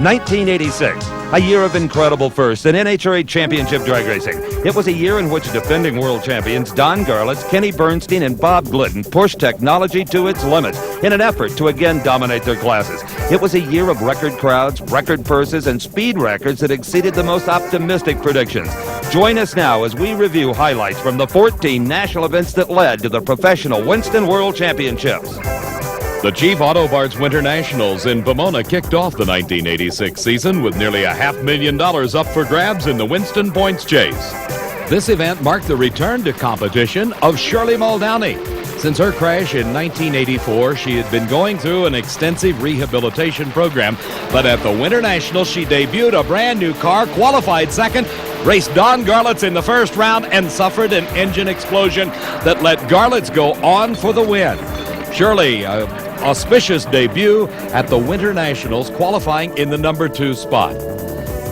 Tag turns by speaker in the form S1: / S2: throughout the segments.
S1: 1986, a year of incredible firsts in NHRA championship drag racing. It was a year in which defending world champions Don Garlits, Kenny Bernstein, and Bob Glidden pushed technology to its limits in an effort to again dominate their classes. It was a year of record crowds, record purses, and speed records that exceeded the most optimistic predictions. Join us now as we review highlights from the 14 national events that led to the professional Winston World Championships.
S2: The Chief Auto Parts Winter Nationals in Pomona kicked off the 1986 season with nearly $500,000 up for grabs in the Winston Points Chase. This event marked the return to competition of Shirley Muldowney. Since her crash in 1984, she had been going through an extensive rehabilitation program, but at the Winter Nationals, she debuted a brand new car, qualified second, raced Don Garlits in the first round, and suffered an engine explosion that let Garlits go on for the win. Shirley, auspicious debut at the Winter Nationals, qualifying in the number 2 spot.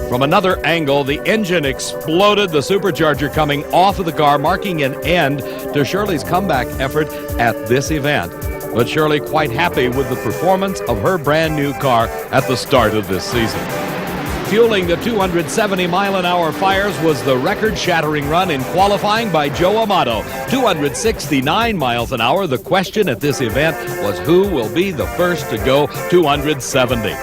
S2: From another angle, the engine exploded, the supercharger coming off of the car, marking an end to Shirley's comeback effort at this event. But Shirley quite happy with the performance of her brand new car at the start of this season. Fueling the 270-mile-an-hour fires was the record-shattering run in qualifying by Joe Amato, 269 miles an hour. The question at this event was who will be the first to go 270.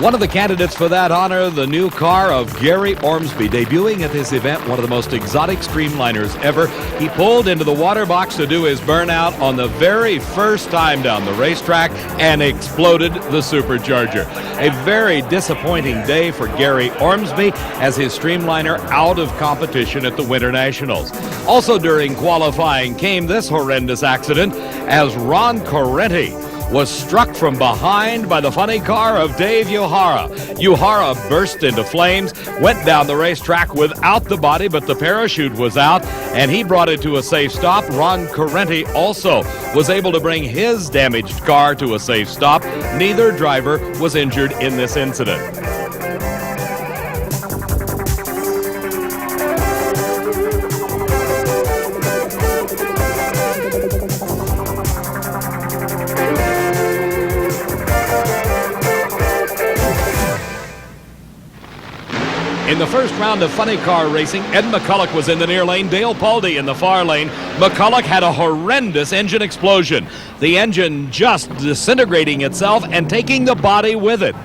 S2: One of the candidates for that honor, the new car of Gary Ormsby, debuting at this event, one of the most exotic streamliners ever. He pulled into the water box to do his burnout on the very first time down the racetrack and exploded the supercharger. A very disappointing day for Gary Ormsby as his streamliner out of competition at the Winter Nationals. Also during qualifying came this horrendous accident as Ron Correnti was struck from behind by the funny car of Dave Uhara. Uhara burst into flames, went down the racetrack without the body, but the parachute was out, and he brought it to a safe stop. Ron Correnti also was able to bring his damaged car to a safe stop. Neither driver was injured in this incident. In the first round of funny car racing, Ed McCulloch was in the near lane, Dale Paldy in the far lane. McCulloch had a horrendous engine explosion. The engine just disintegrating itself and taking the body with it.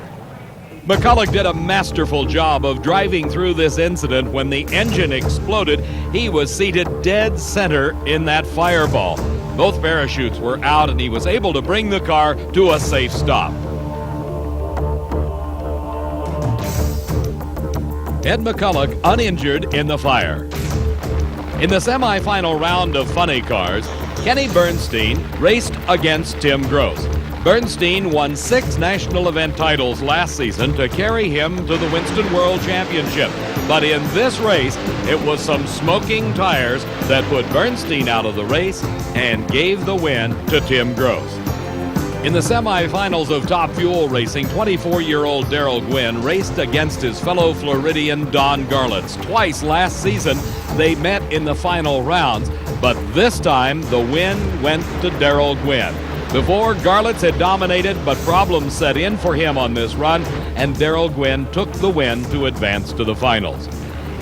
S2: McCulloch did a masterful job of driving through this incident. When the engine exploded, he was seated dead center in that fireball. Both parachutes were out and he was able to bring the car to a safe stop. Ed McCulloch uninjured in the fire. In the semifinal round of funny cars, Kenny Bernstein raced against Tim Gross. Bernstein won 6 national event titles last season to carry him to the Winston World Championship. But in this race, it was some smoking tires that put Bernstein out of the race and gave the win to Tim Gross. In the semifinals of Top Fuel Racing, 24-year-old Darrell Gwynn raced against his fellow Floridian Don Garlits. Twice last season, they met in the final rounds, but this time the win went to Darrell Gwynn. Before, Garlits had dominated, but problems set in for him on this run, and Darrell Gwynn took the win to advance to the finals.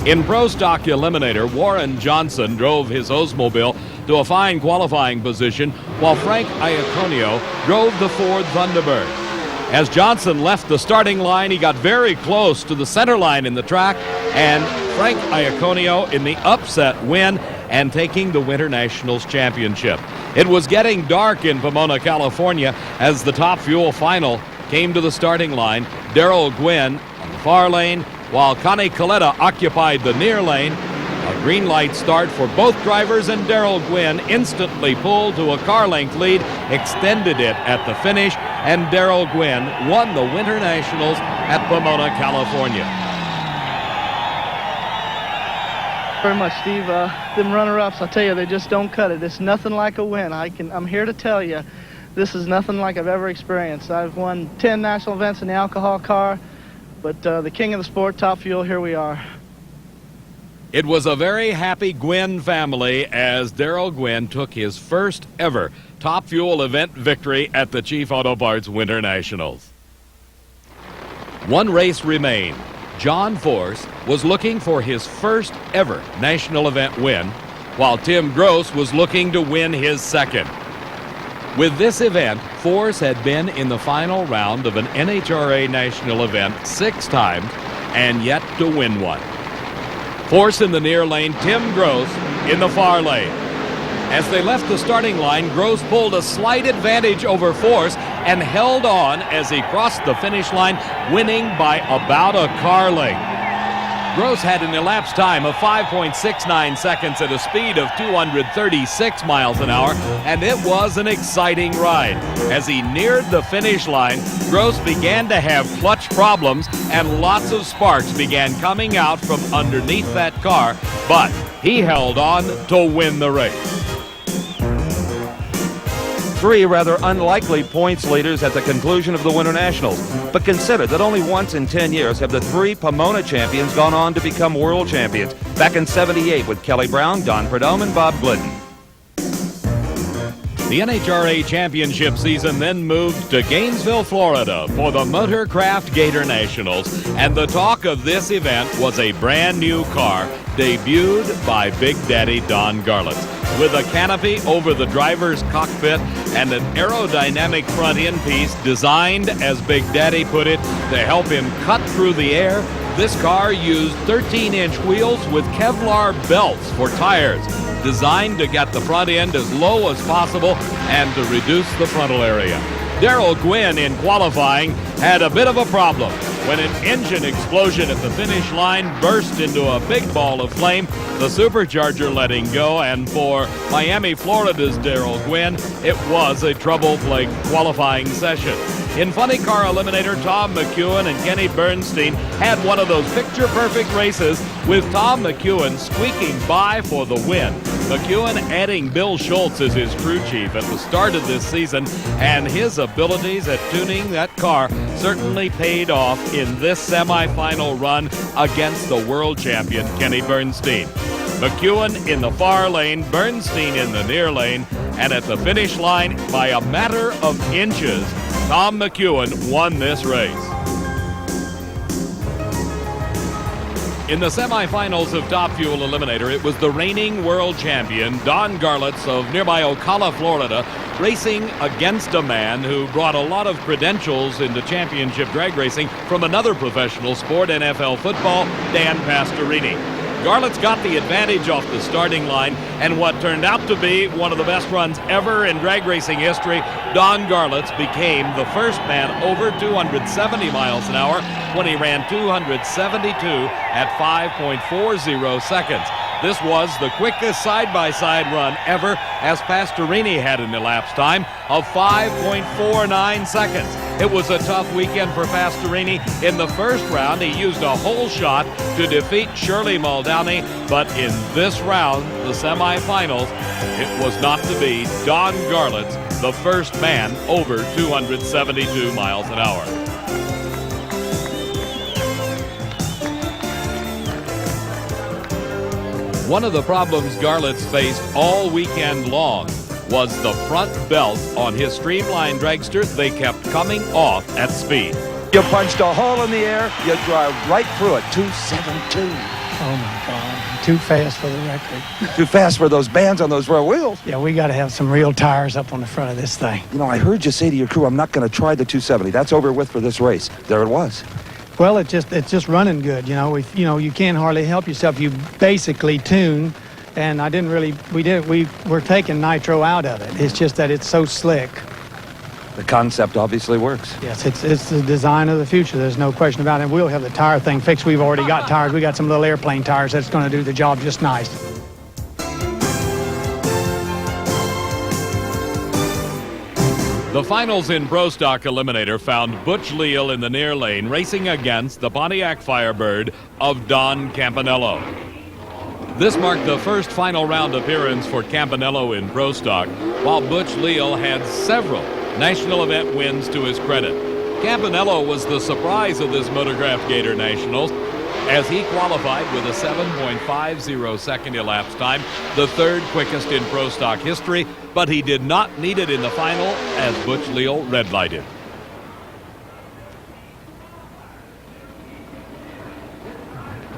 S2: In Pro Stock Eliminator, Warren Johnson drove his Oldsmobile to a fine qualifying position, while Frank Iaconio drove the Ford Thunderbird. As Johnson left the starting line, he got very close to the center line in the track, and Frank Iaconio in the upset win and taking the Winter Nationals Championship. It was getting dark in Pomona, California as the Top Fuel final came to the starting line. Darrell Gwynn on the far lane, while Connie Coletta occupied the near lane. A green light start for both drivers, and Darrell Gwynn instantly pulled to a car-length lead, extended it at the finish, and Darrell Gwynn won the Winter Nationals at Pomona, California.
S3: Very much, Steve. Them runner-ups, I tell you, they just don't cut it. It's nothing like a win. I'm here to tell you, this is nothing like I've ever experienced. I've won 10 national events in the alcohol car, but the king of the sport, Top Fuel, here we are.
S2: It was a very happy Gwynn family as Darrell Gwynn took his first ever Top Fuel event victory at the Chief Auto Parts Winter Nationals. One race remained. John Force was looking for his first ever national event win, while Tim Gross was looking to win his second. With this event, Force had been in the final round of an NHRA national event 6 times and yet to win one. Force in the near lane, Tim Gross in the far lane. As they left the starting line, Gross pulled a slight advantage over Force and held on as he crossed the finish line, winning by about a car length. Gross had an elapsed time of 5.69 seconds at a speed of 236 miles an hour, and it was an exciting ride. As he neared the finish line, Gross began to have clutch problems, and lots of sparks began coming out from underneath that car, but he held on to win the race.
S1: 3 rather unlikely points leaders at the conclusion of the Winter Nationals. But consider that only once in 10 years have the 3 Pomona champions gone on to become world champions. Back in '78 with Kelly Brown, Don Prudhomme, and Bob Glidden.
S2: The NHRA championship season then moved to Gainesville, Florida for the Motorcraft Gator Nationals, and the talk of this event was a brand new car debuted by Big Daddy Don Garlits. With a canopy over the driver's cockpit and an aerodynamic front end piece designed, as Big Daddy put it, to help him cut through the air, this car used 13-inch wheels with Kevlar belts for tires, designed to get the front end as low as possible and to reduce the frontal area. Darrell Gwynn in qualifying had a bit of a problem when an engine explosion at the finish line burst into a big ball of flame, the supercharger letting go, and for Miami, Florida's Darrell Gwynn, it was a trouble-plagued qualifying session. In Funny Car Eliminator, Tom McEwen and Kenny Bernstein had one of those picture-perfect races, with Tom McEwen squeaking by for the win. McEwen adding Bill Schultz as his crew chief at the start of this season, and his abilities at tuning that car certainly paid off in this semifinal run against the world champion Kenny Bernstein. McEwen in the far lane, Bernstein in the near lane, and at the finish line, by a matter of inches, Tom McEwen won this race. In the semifinals of Top Fuel Eliminator, it was the reigning world champion, Don Garlits of nearby Ocala, Florida, racing against a man who brought a lot of credentials into championship drag racing from another professional sport, NFL football, Dan Pastorini. Garlits got the advantage off the starting line, and what turned out to be one of the best runs ever in drag racing history, Don Garlits became the first man over 270 miles an hour when he ran 272 at 5.40 seconds. This was the quickest side-by-side run ever, as Pastorini had an elapsed time of 5.49 seconds. It was a tough weekend for Pastorini. In the first round, he used a whole shot to defeat Shirley Muldowney, but in this round, the semifinals, it was not to be. Don Garlits, the first man over 272 miles an hour. One of the problems Garlits faced all weekend long was the front belt on his streamlined dragster. They kept coming off at speed.
S1: You punched a hole in the air, you drive right through it, 272.
S4: Oh my God, too fast for the record.
S1: Too fast for those bands on those rear wheels.
S4: Yeah, we got to have some real tires up on the front of this thing.
S1: You know, I heard you say to your crew, I'm not going to try the 270. That's over with for this race. There it was.
S4: Well, it's just running good. You know, you can't hardly help yourself. You basically tune, and we're taking nitro out of it. It's just that it's so slick.
S1: The concept obviously works.
S4: Yes, it's the design of the future. There's no question about it. And we'll have the tire thing fixed. We've already got tires. We got some little airplane tires that's going to do the job just nice.
S2: The finals in Pro Stock Eliminator found Butch Leal in the near lane racing against the Pontiac Firebird of Don Campanello. This marked the first final round appearance for Campanello in Pro Stock, while Butch Leal had several national event wins to his credit. Campanello was the surprise of this Motorcraft Gator Nationals, as he qualified with a 7.50 second elapsed time, the third quickest in Pro Stock history, but he did not need it in the final as Butch Leal red-lighted.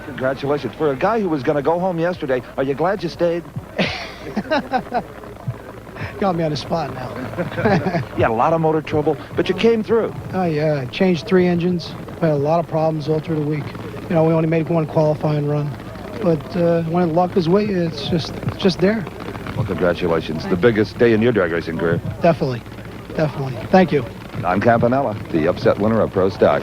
S1: Congratulations. For a guy who was going to go home yesterday, are you glad you stayed?
S5: Got me on the spot now.
S1: You had a lot of motor trouble, but you came through.
S5: Oh, yeah. I changed 3 engines. I had a lot of problems all through the week. You know, we only made 1 qualifying run. But when luck is with you, it's just there.
S1: Well, congratulations. The biggest day in your drag racing career.
S5: Definitely. Definitely. Thank you.
S1: Don Campanella, the upset winner of Pro Stock.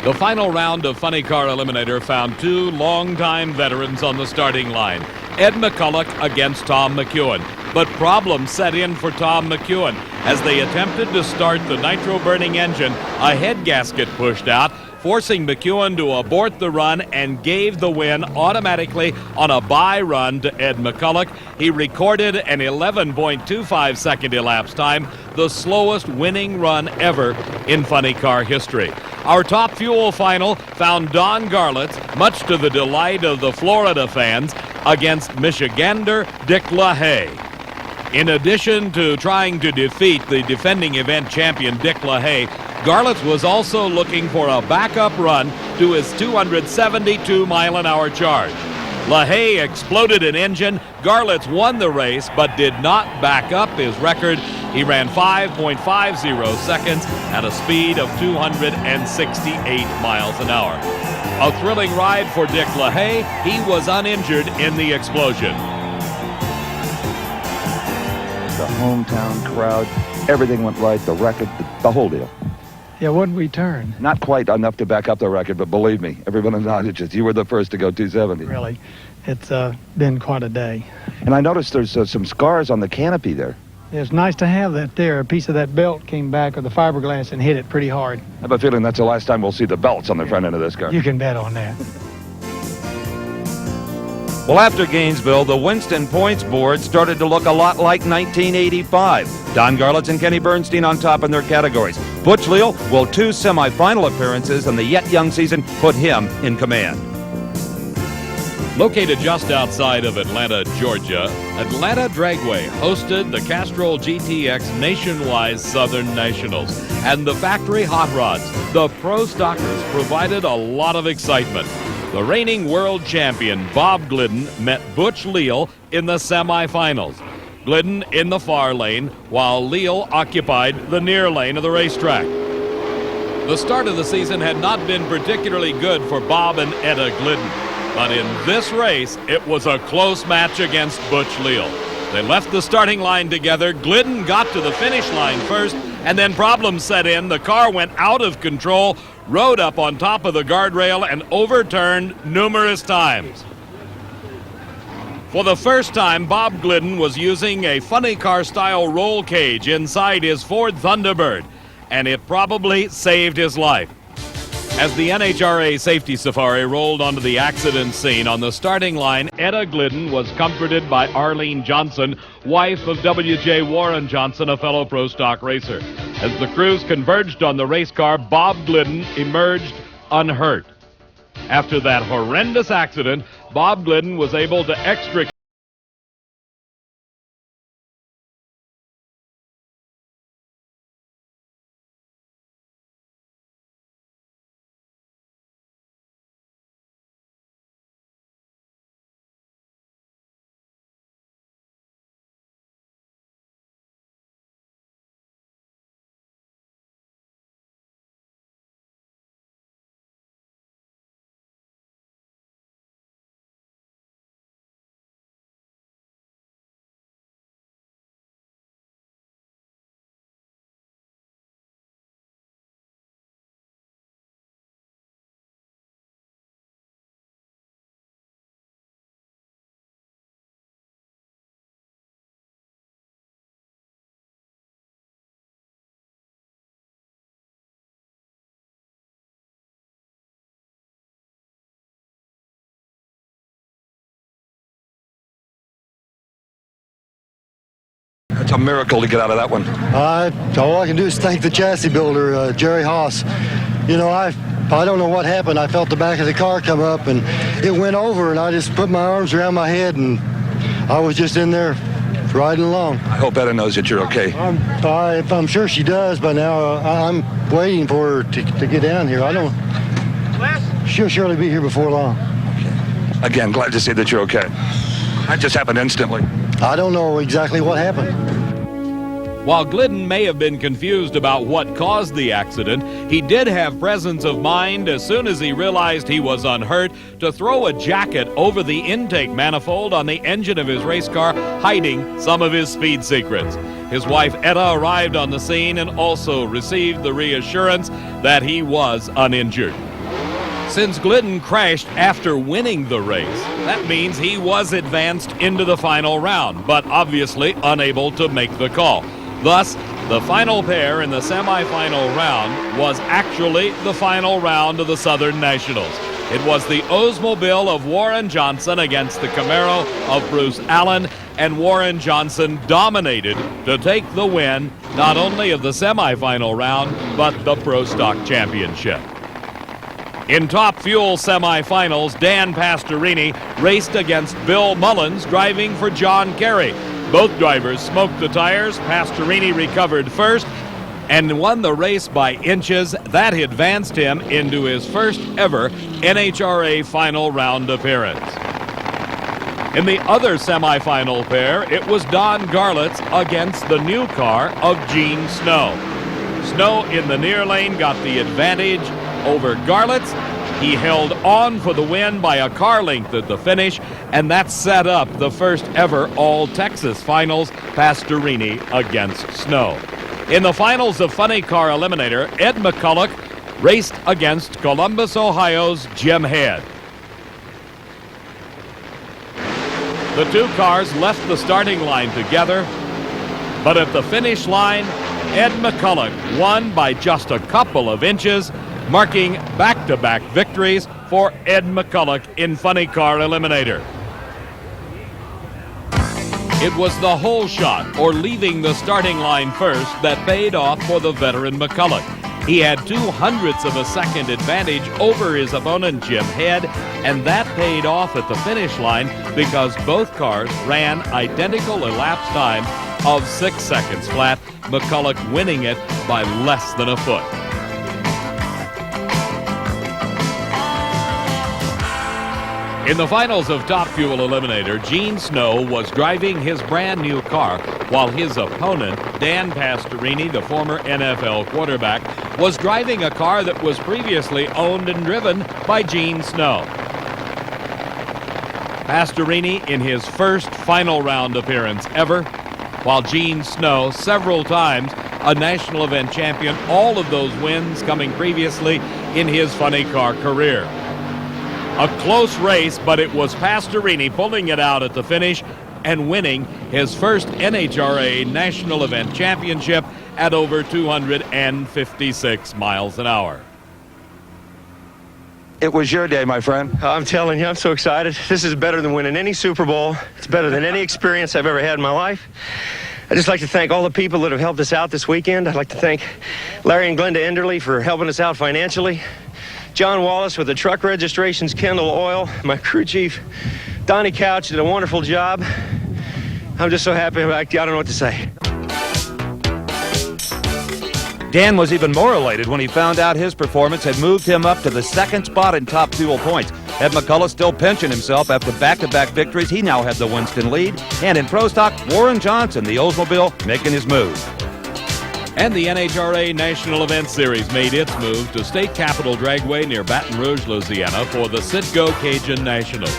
S2: The final round of Funny Car Eliminator found 2 longtime veterans on the starting line. Ed McCulloch against Tom McEwen. But problems set in for Tom McEwen. As they attempted to start the nitro-burning engine, a head gasket pushed out, forcing McEwen to abort the run and gave the win automatically on a bye run to Ed McCulloch. He recorded an 11.25 second elapsed time, the slowest winning run ever in funny car history. Our top fuel final found Don Garlits, much to the delight of the Florida fans, against Michigander Dick LaHaye. In addition to trying to defeat the defending event champion Dick LaHaye, Garlits was also looking for a backup run to his 272-mile-an-hour charge. LaHaye exploded an engine. Garlits won the race, but did not back up his record. He ran 5.50 seconds at a speed of 268 miles an hour. A thrilling ride for Dick LaHaye. He was uninjured in the explosion.
S1: The hometown crowd, everything went right, the record, the whole deal.
S4: Yeah, wouldn't we turn?
S1: Not quite enough to back up the record, but believe me, everyone acknowledges you were the first to go 270.
S4: Really. It's been quite a day.
S1: And I noticed there's some scars on the canopy there.
S4: It's nice to have that there. A piece of that belt came back with the fiberglass and hit it pretty hard.
S1: I have a feeling that's the last time we'll see the belts on the front end of this car.
S4: You can bet on that.
S1: Well, after Gainesville, the Winston points board started to look a lot like 1985. Don Garlits and Kenny Bernstein on top in their categories. Butch Leal will 2 semifinal appearances, and the yet young season put him in command.
S2: Located just outside of Atlanta, Georgia, Atlanta Dragway hosted the Castrol GTX Nationwide Southern Nationals. And the factory hot rods, the Pro Stockers, provided a lot of excitement. The reigning world champion Bob Glidden met Butch Leal in the semifinals. Glidden in the far lane, while Leal occupied the near lane of the racetrack. The start of the season had not been particularly good for Bob and Etta Glidden, but in this race, it was a close match against Butch Leal. They left the starting line together. Glidden got to the finish line first, and then problems set in. The car went out of control, rode up on top of the guardrail, and overturned numerous times. For the first time, Bob Glidden was using a funny car style roll cage inside his Ford Thunderbird, and it probably saved his life. As the NHRA safety safari rolled onto the accident scene on the starting line, Etta Glidden was comforted by Arlene Johnson, wife of W.J. Warren Johnson, a fellow Pro Stock racer. As the crews converged on the race car, Bob Glidden emerged unhurt. After that horrendous accident, Bob Glidden was able to extricate
S1: It's a miracle to get out of that one.
S6: All I can do is thank the chassis builder, Jerry Haas. You know, I don't know what happened. I felt the back of the car come up, and it went over, and I just put my arms around my head, and I was just in there riding along.
S1: I hope Etta knows that you're okay.
S6: I'm sure she does by now. I'm waiting for her to get down here. She'll surely be here before long.
S1: Again, glad to see that you're okay. That just happened instantly.
S6: I don't know exactly what happened.
S2: While Glidden may have been confused about what caused the accident, he did have presence of mind as soon as he realized he was unhurt to throw a jacket over the intake manifold on the engine of his race car, hiding some of his speed secrets. His wife Etta arrived on the scene and also received the reassurance that he was uninjured. Since Glidden crashed after winning the race, that means he was advanced into the final round, but obviously unable to make the call. Thus, the final pair in the semifinal round was actually the final round of the Southern Nationals. It was the Oldsmobile of Warren Johnson against the Camaro of Bruce Allen, and Warren Johnson dominated to take the win not only of the semifinal round, but the Pro Stock Championship. In Top Fuel semifinals, Dan Pastorini raced against Bill Mullins, driving for John Kerry. Both drivers smoked the tires. Pastorini recovered first and won the race by inches. That advanced him into his first ever NHRA final round appearance. In the other semifinal pair, it was Don Garlits against the new car of Gene Snow. Snow in the near lane got the advantage over Garlits. He held on for the win by a car length at the finish, and that set up the first ever All-Texas Finals, Pastorini against Snow. In the finals of Funny Car Eliminator, Ed McCulloch raced against Columbus, Ohio's Jim Head. The two cars left the starting line together, but at the finish line, Ed McCulloch won by just a couple of inches, marking back-to-back victories for Ed McCulloch in Funny Car Eliminator. It was the hole shot, or leaving the starting line first, that paid off for the veteran McCulloch. He had 0.02 of a second advantage over his opponent Jim Head, and that paid off at the finish line because both cars ran identical elapsed time of 6 seconds flat, McCulloch winning it by less than a foot. In the finals of Top Fuel Eliminator, Gene Snow was driving his brand new car while his opponent, Dan Pastorini, the former NFL quarterback, was driving a car that was previously owned and driven by Gene Snow. Pastorini in his first final round appearance ever, while Gene Snow several times a national event champion, all of those wins coming previously in his funny car career. A close race, but it was Pastorini pulling it out at the finish and winning his first NHRA National Event Championship at over 256 miles an hour.
S1: It was your day, my friend.
S7: I'm telling you, I'm so excited. This is better than winning any Super Bowl. It's better than any experience I've ever had in my life. I'd just like to thank all the people that have helped us out this weekend. I'd like to thank Larry and Glenda Enderly for helping us out financially. John Wallace with the truck registrations, Kendall Oil, my crew chief, Donnie Couch did a wonderful job. I'm just so happy. I don't know what to say.
S1: Dan was even more elated when he found out his performance had moved him up to the second spot in Top Fuel points. Ed McCulloch still pinching himself after back-to-back victories. He now had the Winston lead. And in Pro Stock, Warren Johnson, the Oldsmobile, making his move.
S2: And the NHRA National Event Series made its move to State Capitol Dragway near Baton Rouge, Louisiana for the Citgo Cajun Nationals.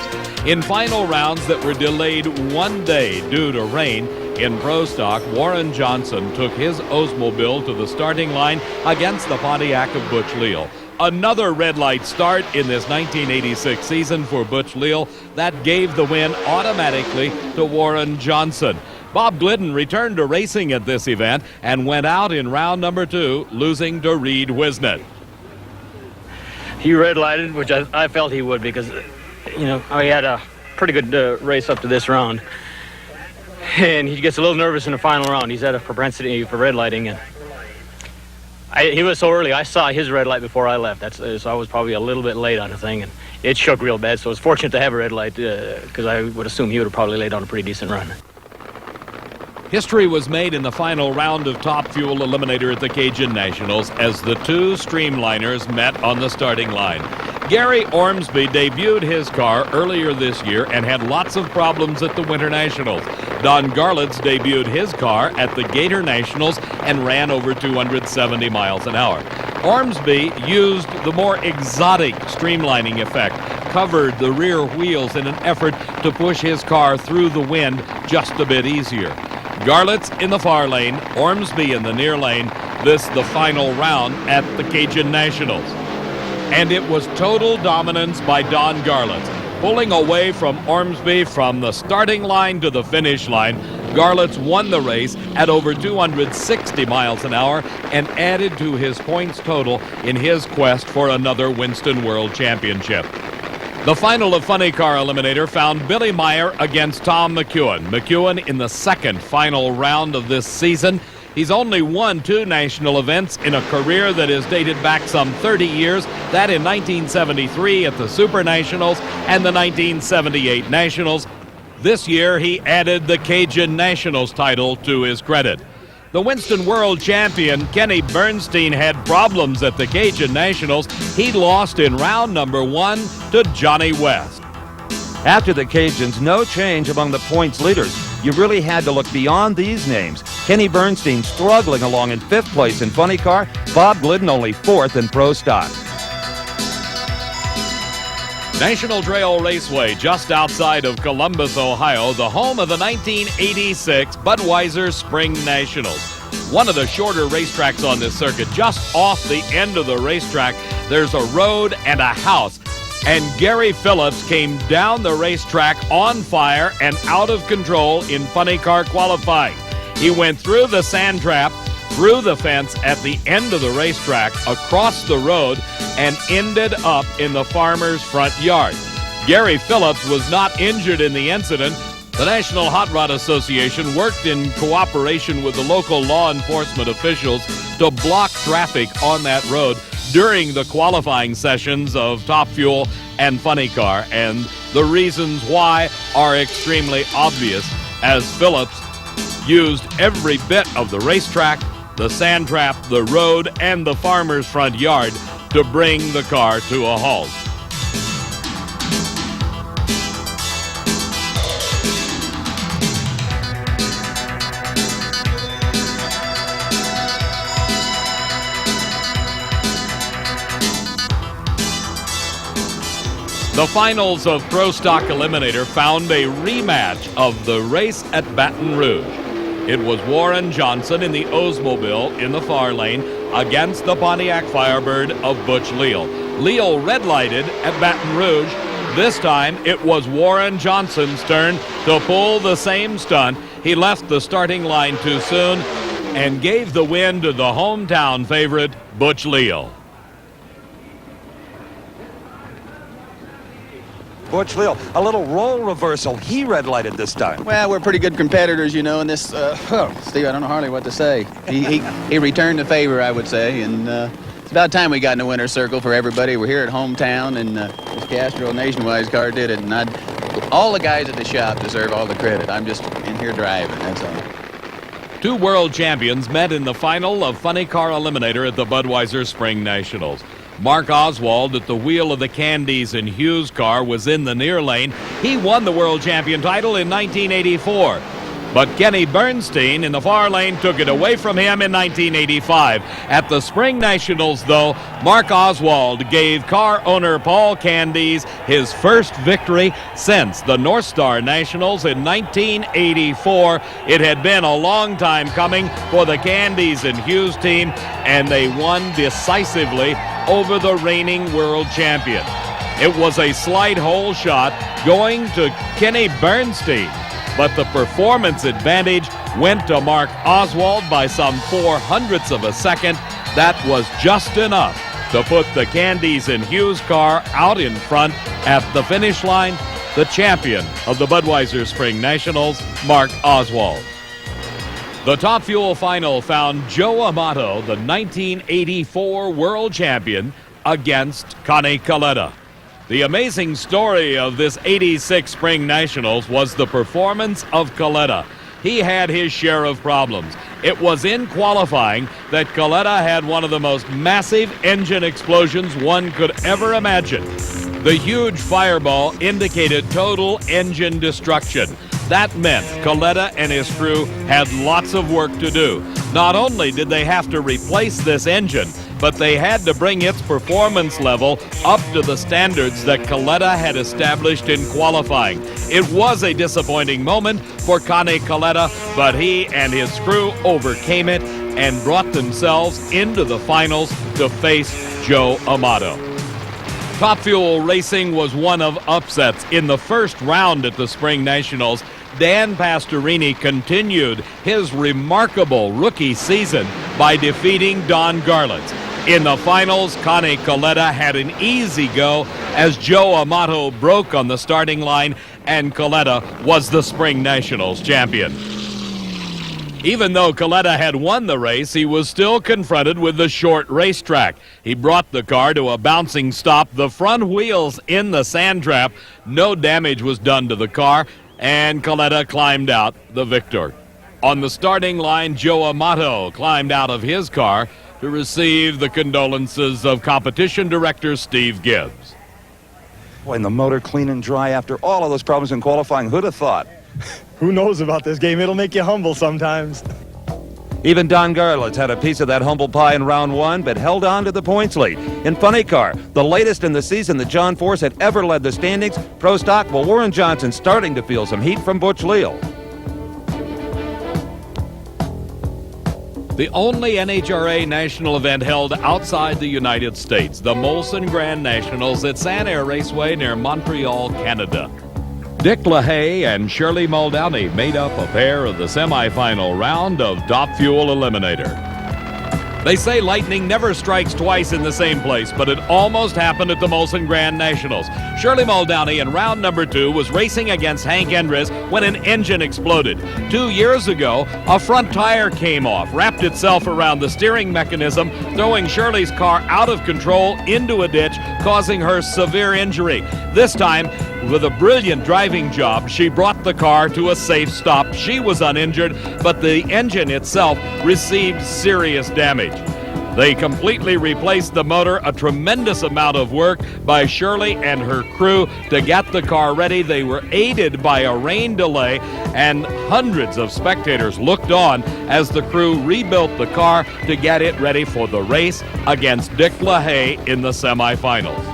S2: In final rounds that were delayed one day due to rain, in Pro Stock, Warren Johnson took his Oldsmobile to the starting line against the Pontiac of Butch Leal. Another red light start in this 1986 season for Butch Leal that gave the win automatically to Warren Johnson. Bob Glidden returned to racing at this event and went out in round number 2, losing to Reed Wisnett.
S8: He red lighted, which I felt he would because, you know, he had a pretty good race up to this round. And he gets a little nervous in the final round. He's had a propensity for red lighting, and he was so early. I saw his red light before I left. So I was probably a little bit late on the thing, and it shook real bad. So I was fortunate to have a red light because I would assume he would have probably laid on a pretty decent run.
S2: History was made in the final round of Top Fuel Eliminator at the Cajun Nationals as the two streamliners met on the starting line. Gary Ormsby debuted his car earlier this year and had lots of problems at the Winter Nationals. Don Garlitz debuted his car at the Gator Nationals and ran over 270 miles an hour. Ormsby used the more exotic streamlining effect, covered the rear wheels in an effort to push his car through the wind just a bit easier. Garlitz in the far lane, Ormsby in the near lane. This the final round at the Cajun Nationals. And it was total dominance by Don Garlitz, pulling away from Ormsby from the starting line to the finish line. Garlitz won the race at over 260 miles an hour and added to his points total in his quest for another Winston World Championship. The final of Funny Car Eliminator found Billy Meyer against Tom McEwen. McEwen in the second final round of this season. He's only won 2 national events in a career that is dated back some 30 years, that in 1973 at the Super Nationals and the 1978 Nationals. This year he added the Cajun Nationals title to his credit. The Winston World Champion, Kenny Bernstein, had problems at the Cajun Nationals. He lost in round number 1 to Johnny West.
S1: After the Cajuns, no change among the points leaders. You really had to look beyond these names. Kenny Bernstein struggling along in 5th place in Funny Car. Bob Glidden only 4th in Pro Stock.
S2: National Trail Raceway, just outside of Columbus, Ohio, the home of the 1986 Budweiser Spring Nationals. One of the shorter racetracks on this circuit. Just off the end of the racetrack, there's a road and a house. And Gary Phillips came down the racetrack on fire and out of control in Funny Car qualifying. He went through the sand trap, through the fence at the end of the racetrack, across the road, and ended up in the farmer's front yard. Gary Phillips was not injured in the incident. The National Hot Rod Association worked in cooperation with the local law enforcement officials to block traffic on that road during the qualifying sessions of Top Fuel and Funny Car, and the reasons why are extremely obvious, as Phillips used every bit of the racetrack, the sand trap, the road, and the farmer's front yard to bring the car to a halt. The finals of Pro Stock Eliminator found a rematch of the race at Baton Rouge. It was Warren Johnson in the Oldsmobile in the far lane against the Pontiac Firebird of Butch Leal. Leal red-lighted at Baton Rouge. This time it was Warren Johnson's turn to pull the same stunt. He left the starting line too soon and gave the win to the hometown favorite, Butch Leal.
S1: Butch Leal, a little role reversal. He red-lighted this time.
S9: Well, we're pretty good competitors, you know, and this, Steve, I don't know hardly what to say. He returned the favor, I would say, and it's about time we got in the winner's circle for everybody. We're here at hometown, and this Castro Nationwide car did it, and all the guys at the shop deserve all the credit. I'm just in here driving, that's all.
S2: 2 world champions met in the final of Funny Car Eliminator at the Budweiser Spring Nationals. Mark Oswald at the wheel of the Candies and Hughes car was in the near lane. He won the world champion title in 1984. But Kenny Bernstein in the far lane took it away from him in 1985. At the Spring Nationals, though, Mark Oswald gave car owner Paul Candies his first victory since the North Star Nationals in 1984. It had been a long time coming for the Candies and Hughes team, and they won decisively over the reigning world champion. It was a slight hole shot going to Kenny Bernstein, but the performance advantage went to Mark Oswald by some 0.04 of a second. That was just enough to put the Candies and Hughes car out in front at the finish line. The champion of the Budweiser Spring Nationals, Mark Oswald. The Top Fuel final found Joe Amato, the 1984 world champion, against Connie Coletta. The amazing story of this '86 Spring Nationals was the performance of Coletta. he had his share of problems. It was in qualifying that Coletta had one of the most massive engine explosions one could ever imagine. The huge fireball indicated total engine destruction. That meant Coletta and his crew had lots of work to do. Not only did they have to replace this engine, but they had to bring its performance level up to the standards that Coletta had established in qualifying. It was a disappointing moment for Connie Coletta, but he and his crew overcame it and brought themselves into the finals to face Joe Amato. Top Fuel Racing was one of upsets. In the first round at the Spring Nationals, Dan Pastorini continued his remarkable rookie season by defeating Don Garlits. In the finals, Connie Coletta had an easy go as Joe Amato broke on the starting line, and Coletta was the Spring Nationals champion. Even though Coletta had won the race, he was still confronted with the short racetrack. He brought the car to a bouncing stop, the front wheels in the sand trap. No damage was done to the car, and Coletta climbed out the victor. On the starting line, Joe Amato climbed out of his car to receive the condolences of competition director Steve Gibbs.
S1: Boy, and the motor clean and dry after all of those problems in qualifying. Who'd have thought?
S10: Who knows about this game? It'll make you humble sometimes.
S1: Even Don Garlits had a piece of that humble pie in round one, but held on to the points lead. In Funny Car, the latest in the season that John Force had ever led the standings, Pro Stock, well, Warren Johnson starting to feel some heat from Butch Leal.
S2: The only NHRA national event held outside the United States, the Molson Grand Nationals at San Air Raceway near Montreal, Canada. Dick LaHaye and Shirley Muldowney made up a pair of the semifinal round of Top Fuel Eliminator. They say lightning never strikes twice in the same place, but it almost happened at the Molson Grand Nationals. Shirley Muldowney in round number 2 was racing against Hank Endres when an engine exploded. 2 years ago, a front tire came off, wrapped itself around the steering mechanism, throwing Shirley's car out of control into a ditch, causing her severe injury. This time, with a brilliant driving job, she brought the car to a safe stop. She was uninjured, but the engine itself received serious damage. They completely replaced the motor, a tremendous amount of work by Shirley and her crew to get the car ready. They were aided by a rain delay, and hundreds of spectators looked on as the crew rebuilt the car to get it ready for the race against Dick LaHaye in the semifinals.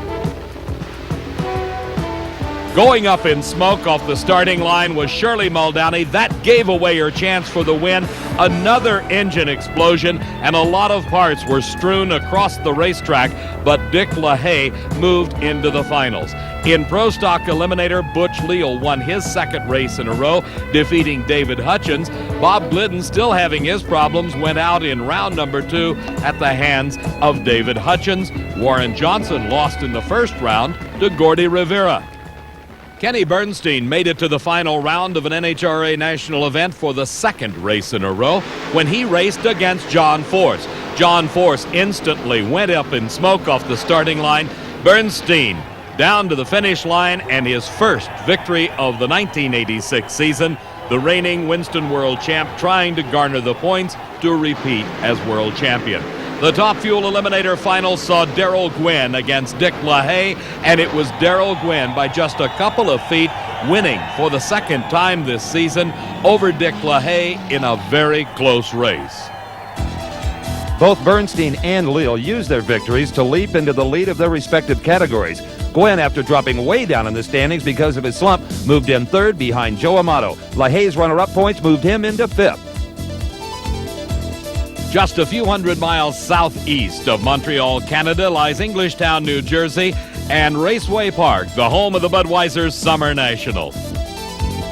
S2: Going up in smoke off the starting line was Shirley Muldowney. That gave away her chance for the win. Another engine explosion, and a lot of parts were strewn across the racetrack, but Dick LaHaye moved into the finals. In Pro Stock Eliminator, Butch Leal won his second race in a row, defeating David Hutchins. Bob Glidden, still having his problems, went out in round number 2 at the hands of David Hutchins. Warren Johnson lost in the first round to Gordy Rivera. Kenny Bernstein made it to the final round of an NHRA national event for the second race in a row when he raced against John Force. John Force instantly went up in smoke off the starting line. Bernstein down to the finish line, and his first victory of the 1986 season. The reigning Winston World Champ trying to garner the points to repeat as world champion. The Top Fuel Eliminator final saw Darrell Gwynn against Dick LaHaye, and it was Darrell Gwynn by just a couple of feet winning for the second time this season over Dick LaHaye in a very close race.
S1: Both Bernstein and Leal used their victories to leap into the lead of their respective categories. Gwynn, after dropping way down in the standings because of his slump, moved in third behind Joe Amato. LaHaye's runner-up points moved him into fifth.
S2: Just a few hundred miles southeast of Montreal, Canada, lies Englishtown, New Jersey, and Raceway Park, the home of the Budweiser Summer Nationals.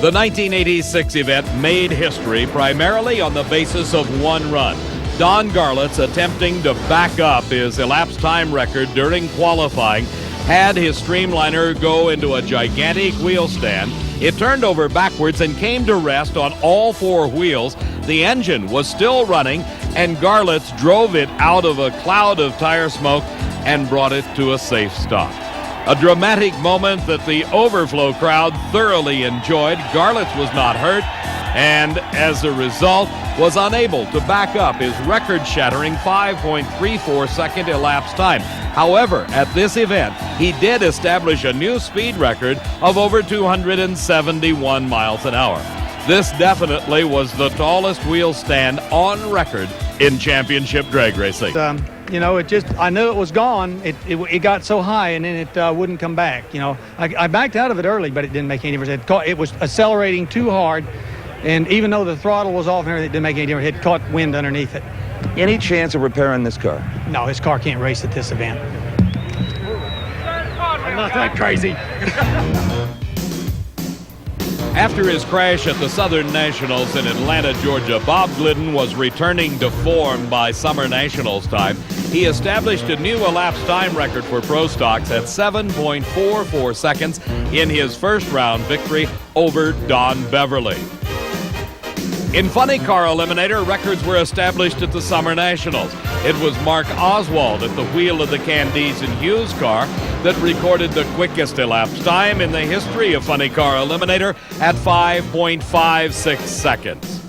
S2: The 1986 event made history primarily on the basis of one run. Don Garlits, attempting to back up his elapsed time record during qualifying, had his streamliner go into a gigantic wheel stand. It turned over backwards and came to rest on all four wheels. The engine was still running, and Garlits drove it out of a cloud of tire smoke and brought it to a safe stop. A dramatic moment that the overflow crowd thoroughly enjoyed. Garlits was not hurt, and as a result was unable to back up his record-shattering 5.34-second elapsed time. However, at this event, he did establish a new speed record of over 271 miles an hour. This definitely was the tallest wheel stand on record in championship drag racing.
S4: You know, I knew it was gone. It got so high, and then it wouldn't come back. You know, I backed out of it early, but it didn't make any difference. It was accelerating too hard, and even though the throttle was off and everything, it didn't make any difference. It caught wind underneath it.
S1: Any chance of repairing this car?
S4: No, his car can't race at this event. I'm not that crazy.
S2: After his crash at the Southern Nationals in Atlanta, Georgia, Bob Glidden was returning to form by Summer Nationals time. He established a new elapsed time record for Pro Stocks at 7.44 seconds in his first round victory over Don Beverly. In Funny Car Eliminator, records were established at the Summer Nationals. It was Mark Oswald at the wheel of the Candice and Hughes car that recorded the quickest elapsed time in the history of Funny Car Eliminator at 5.56 seconds.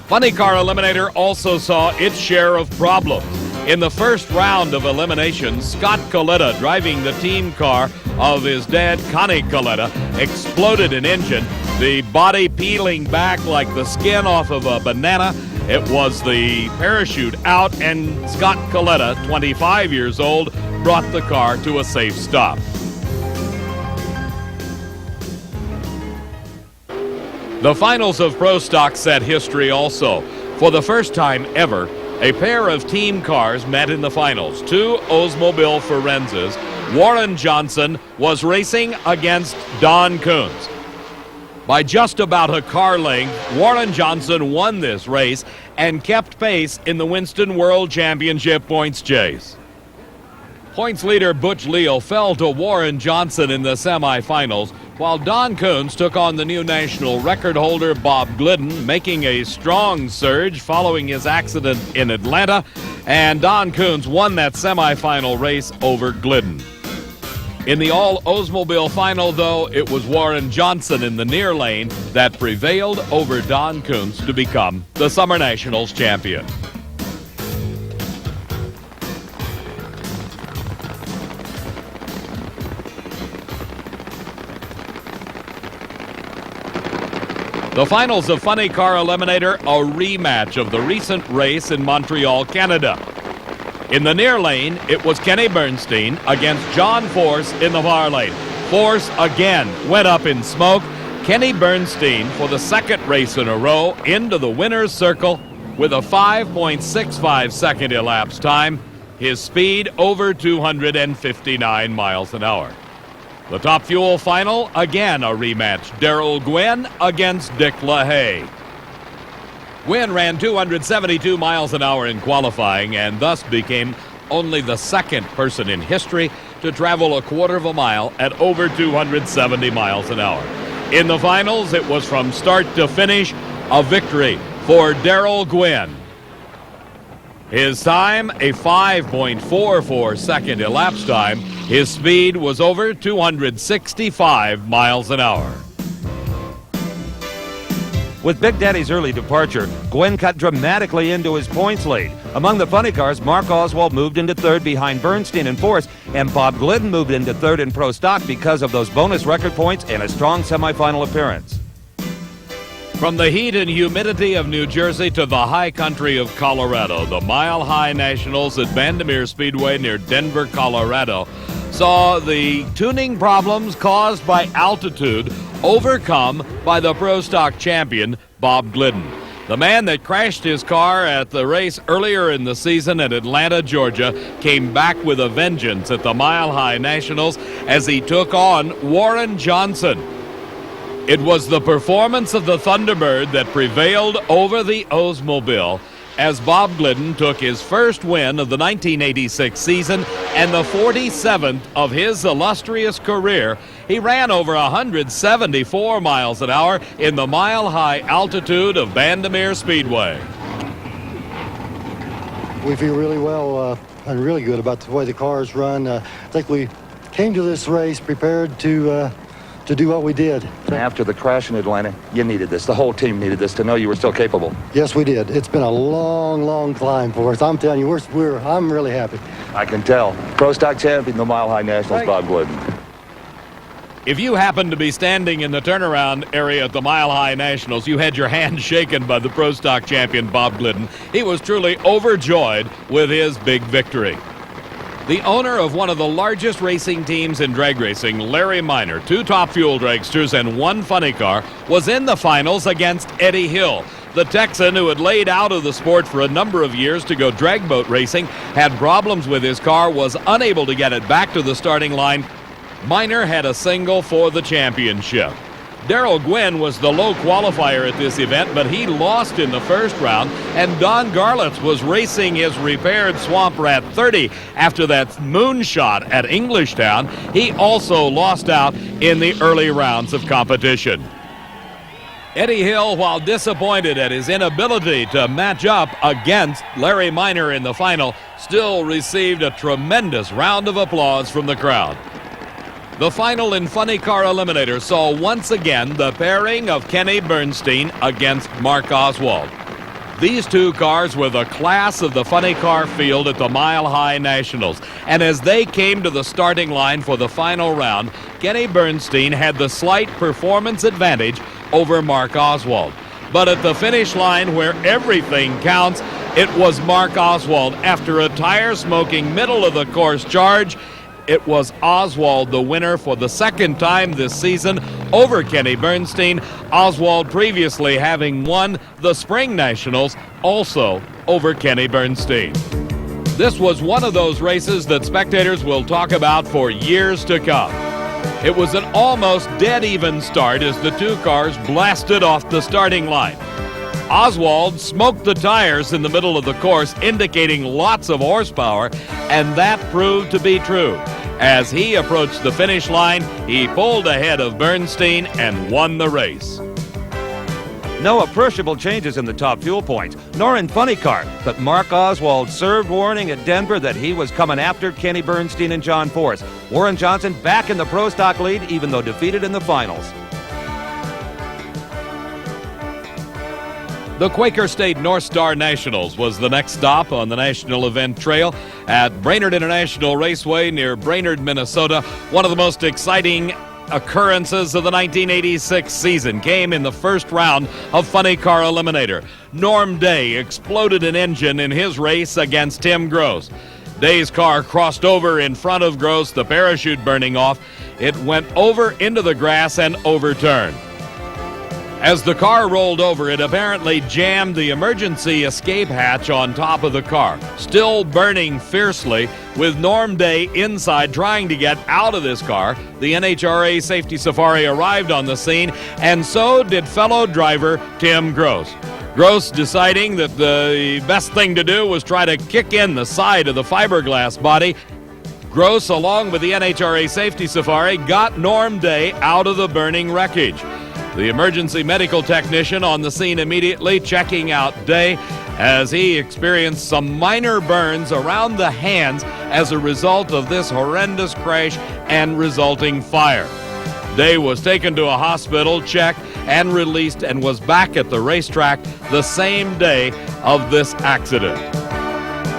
S2: Funny Car Eliminator also saw its share of problems. In the first round of elimination, Scott Coletta, driving the team car of his dad, Connie Coletta, exploded an engine, the body peeling back like the skin off of a banana. It was the parachute out, and Scott Coletta, 25 years old, brought the car to a safe stop. The finals of Pro Stock set history also. For the first time ever, a pair of team cars met in the finals. Two Oldsmobile Forenzas. Warren Johnson was racing against Don Coons. By just about a car length, Warren Johnson won this race and kept pace in the Winston World Championship points chase. Points leader Butch Leal fell to Warren Johnson in the semifinals, while Don Coons took on the new national record holder Bob Glidden, making a strong surge following his accident in Atlanta, and Don Coons won that semifinal race over Glidden. In the all-Oldsmobile final, though, it was Warren Johnson in the near lane that prevailed over Don Coons to become the Summer Nationals champion. The finals of Funny Car Eliminator, a rematch of the recent race in Montreal, Canada. In the near lane, it was Kenny Bernstein against John Force in the far lane. Force again went up in smoke. Kenny Bernstein, for the second race in a row, into the winner's circle with a 5.65 second elapsed time. His speed over 259 miles an hour. The Top Fuel final, again a rematch. Darrell Gwynn against Dick LaHaye. Gwynn ran 272 miles an hour in qualifying and thus became only the second person in history to travel a quarter of a mile at over 270 miles an hour. In the finals, it was from start to finish a victory for Darrell Gwynn. His time, a 5.44 second elapsed time. His speed was over 265 miles an hour.
S1: With Big Daddy's early departure, Gwynn cut dramatically into his points lead. Among the funny cars, Mark Oswald moved into third behind Bernstein and Force, and Bob Glidden moved into third in Pro Stock because of those bonus record points and a strong semifinal appearance.
S2: From the heat and humidity of New Jersey to the high country of Colorado, the Mile High Nationals at Vandermeer Speedway near Denver, Colorado, saw the tuning problems caused by altitude overcome by the Pro Stock champion, Bob Glidden. The man that crashed his car at the race earlier in the season at Atlanta, Georgia, came back with a vengeance at the Mile High Nationals as he took on Warren Johnson. It was the performance of the Thunderbird that prevailed over the Oldsmobile as Bob Glidden took his first win of the 1986 season and the 47th of his illustrious career. He ran over 174 miles an hour in the mile-high altitude of Vandermeer Speedway.
S6: We feel really well and really good about the way the cars run. I think we came to this race prepared to to do what we did.
S1: After the crash in Atlanta, you needed this. The whole team needed this to know you were still capable.
S6: Yes, we did. It's been a long, long climb for us. I'm telling you, I'm really happy.
S1: I can tell. Pro Stock champion, the Mile High Nationals, Bob Glidden.
S2: If you happened to be standing in the turnaround area at the Mile High Nationals, you had your hand shaken by the Pro Stock champion, Bob Glidden. He was truly overjoyed with his big victory. The owner of one of the largest racing teams in drag racing, Larry Minor, 2 top fuel dragsters and 1 funny car, was in the finals against Eddie Hill. The Texan, who had laid out of the sport for a number of years to go drag boat racing, had problems with his car, was unable to get it back to the starting line. Minor had a single for the championship. Darrell Gwynn was the low qualifier at this event, but he lost in the first round, and Don Garlitz was racing his repaired Swamp Rat 30 after that moonshot at Englishtown. He also lost out in the early rounds of competition. Eddie Hill, while disappointed at his inability to match up against Larry Minor in the final, still received a tremendous round of applause from the crowd. The final in Funny Car Eliminator saw once again the pairing of Kenny Bernstein against Mark Oswald. These 2 cars were the class of the funny car field at the Mile High Nationals, and as they came to the starting line for the final round, Kenny Bernstein had the slight performance advantage over Mark Oswald. But at the finish line, where everything counts, it was Mark Oswald. After a tire-smoking middle-of-the-course charge, it was Oswald the winner for the second time this season over Kenny Bernstein. Oswald previously having won the Spring Nationals also over Kenny Bernstein. This was one of those races that spectators will talk about for years to come. It was an almost dead-even start as the 2 cars blasted off the starting line. Oswald smoked the tires in the middle of the course, indicating lots of horsepower, and that proved to be true. As he approached the finish line, he pulled ahead of Bernstein and won the race.
S1: No appreciable changes in the top fuel points, nor in funny car, but Mark Oswald served warning at Denver that he was coming after Kenny Bernstein and John Force. Warren Johnson back in the Pro Stock lead, even though defeated in the finals.
S2: The Quaker State North Star Nationals was the next stop on the national event trail at Brainerd International Raceway near Brainerd, Minnesota. One of the most exciting occurrences of the 1986 season came in the first round of Funny Car Eliminator. Norm Day exploded an engine in his race against Tim Gross. Day's car crossed over in front of Gross, the parachute burning off. It went over into the grass and overturned. As the car rolled over, it apparently jammed the emergency escape hatch on top of the car, still burning fiercely, with Norm Day inside trying to get out of this car. The NHRA Safety Safari arrived on the scene, and so did fellow driver Tim Gross. Gross deciding that the best thing to do was try to kick in the side of the fiberglass body. Gross, along with the NHRA Safety Safari, got Norm Day out of the burning wreckage. The emergency medical technician on the scene immediately checking out Day as he experienced some minor burns around the hands as a result of this horrendous crash and resulting fire. Day was taken to a hospital, checked, and released, and was back at the racetrack the same day of this accident.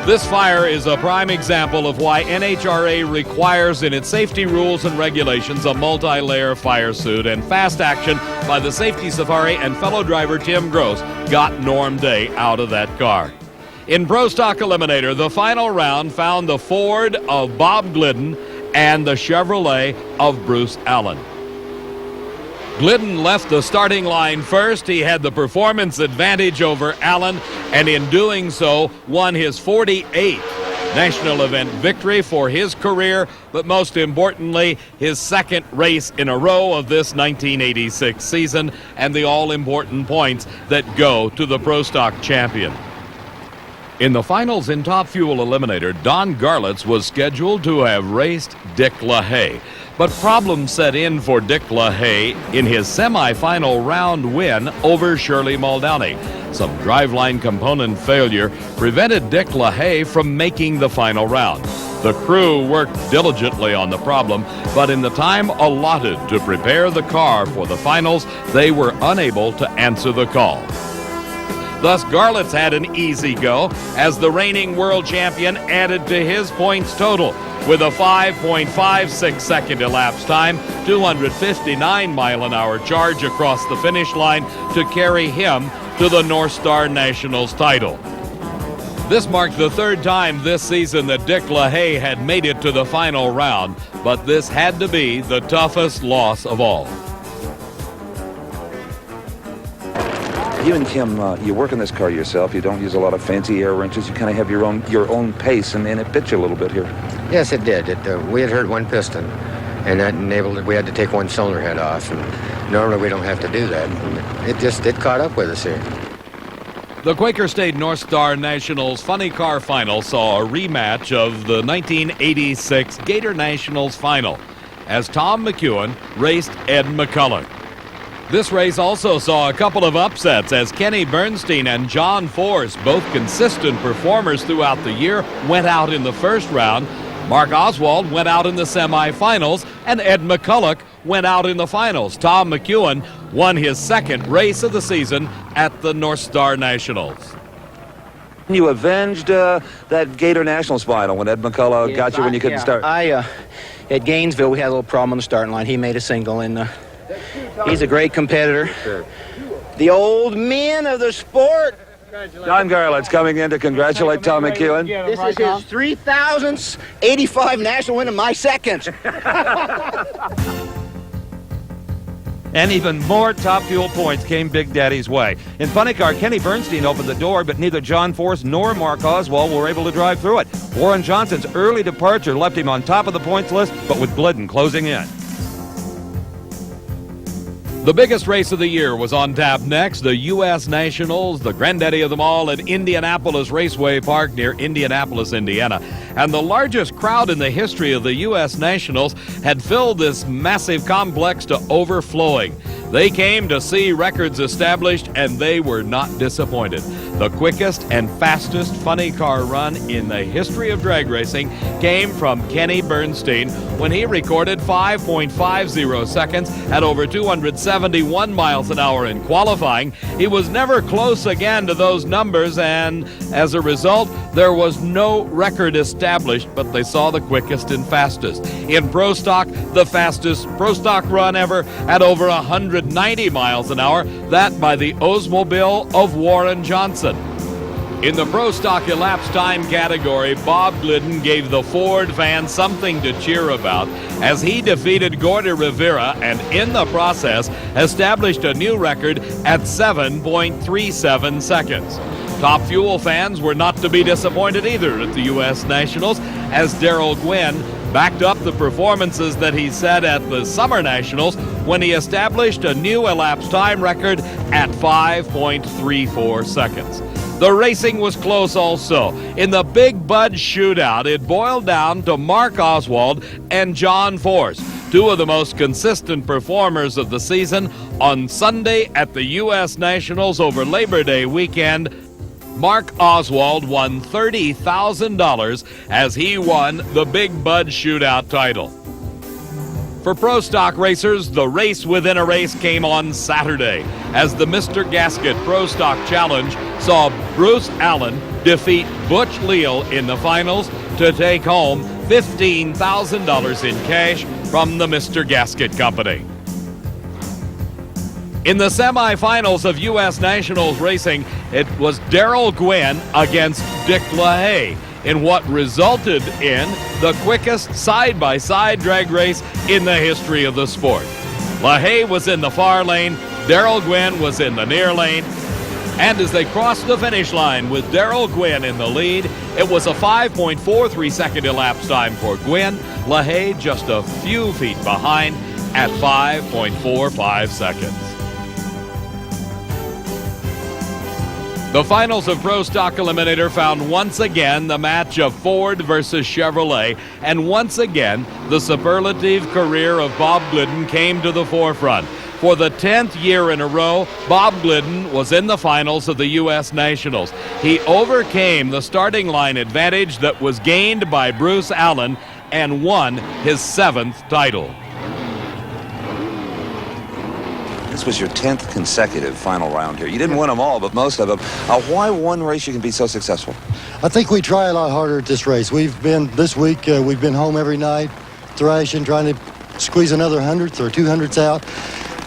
S2: This fire is a prime example of why NHRA requires in its safety rules and regulations a multi-layer fire suit, and fast action by the Safety Safari and fellow driver Tim Gross got Norm Day out of that car. In Pro Stock Eliminator, the final round found the Ford of Bob Glidden and the Chevrolet of Bruce Allen. Glidden left the starting line first. He had the performance advantage over Allen, and in doing so, won his 48th national event victory for his career, but most importantly, his second race in a row of this 1986 season, and the all-important points that go to the Pro Stock champion. In the finals in Top Fuel Eliminator, Don Garlitz was scheduled to have raced Dick LaHaye. But problems set in for Dick LaHaye in his semifinal round win over Shirley Muldowney. Some driveline component failure prevented Dick LaHaye from making the final round. The crew worked diligently on the problem, but in the time allotted to prepare the car for the finals, they were unable to answer the call. Thus, Garlits had an easy go as the reigning world champion added to his points total with a 5.56 second elapsed time, 259-mile-an-hour charge across the finish line to carry him to the North Star Nationals title. This marked the third time this season that Dick LaHaye had made it to the final round, but this had to be the toughest loss of all.
S1: You and Kim, you work in this car yourself. You don't use a lot of fancy air wrenches. You kind of have your own pace, and it bit you a little bit here.
S11: Yes, it did. We had hurt one piston, and that enabled it. We had to take one cylinder head off, and normally we don't have to do that. And it caught up with us here.
S2: The Quaker State North Star Nationals Funny Car Final saw a rematch of the 1986 Gator Nationals Final as Tom McEwen raced Ed McCulloch. This race also saw a couple of upsets as Kenny Bernstein and John Force, both consistent performers throughout the year, went out in the first round. Mark Oswald went out in the semifinals, and Ed McCulloch went out in the finals. Tom McEwen won his second race of the season at the North Star Nationals.
S1: You avenged that Gator Nationals final when Ed McCulloch got you when you couldn't start.
S12: At Gainesville, we had a little problem on the starting line. He made a single, and he's a great competitor.
S1: Sure.
S12: The old men of the sport.
S1: Don Garlits coming in to congratulate Tom McEwen.
S12: This is his 3,000th 85 national win and my second.
S1: And even more top fuel points came Big Daddy's way. In Funny Car, Kenny Bernstein opened the door, but neither John Force nor Mark Oswald were able to drive through it. Warren Johnson's early departure left him on top of the points list, but with Glidden closing in.
S2: The biggest race of the year was on tap next. The U.S. Nationals, the granddaddy of them all, at Indianapolis Raceway Park near Indianapolis, Indiana. And the largest crowd in the history of the U.S. Nationals had filled this massive complex to overflowing. They came to see records established, and they were not disappointed. The quickest and fastest funny car run in the history of drag racing came from Kenny Bernstein when he recorded 5.50 seconds at over 271 miles an hour in qualifying. He was never close again to those numbers, and as a result, there was no record established, but they saw the quickest and fastest. In Pro Stock, the fastest Pro Stock run ever at over 190 miles an hour, that by the Oldsmobile of Warren Johnson. In the Pro Stock elapsed time category, Bob Glidden gave the Ford fans something to cheer about as he defeated Gordy Rivera and in the process established a new record at 7.37 seconds. Top Fuel fans were not to be disappointed either at the U.S. Nationals as Darrell Gwynn backed up the performances that he set at the Summer Nationals when he established a new elapsed time record at 5.34 seconds. The racing was close also. In the Big Bud shootout, it boiled down to Mark Oswald and John Force, two of the most consistent performers of the season. On Sunday at the U.S. Nationals over Labor Day weekend, Mark Oswald won $30,000 as he won the Big Bud shootout title. For Pro Stock racers, the race within a race came on Saturday as the Mr. Gasket Pro Stock Challenge saw Bruce Allen defeat Butch Leal in the finals to take home $15,000 in cash from the Mr. Gasket Company. In the semifinals of U.S. Nationals racing, it was Darrell Gwynn against Dick LaHaye in what resulted in the quickest side-by-side drag race in the history of the sport. LaHaye was in the far lane, Darrell Gwynn was in the near lane, and as they crossed the finish line with Darrell Gwynn in the lead, it was a 5.43 second elapsed time for Gwynn, LaHaye just a few feet behind at 5.45 seconds. The finals of Pro Stock Eliminator found once again the match of Ford versus Chevrolet, and once again the superlative career of Bob Glidden came to the forefront. For the 10th year in a row, Bob Glidden was in the finals of the U.S. Nationals. He overcame the starting line advantage that was gained by Bruce Allen and won his 7th title.
S13: This was your 10th consecutive final round here. You didn't win them all, but most of them. Why one race you can be so successful?
S6: I think we try a lot harder at this race. This week, we've been home every night, thrashing, trying to squeeze another 100th or 200ths out,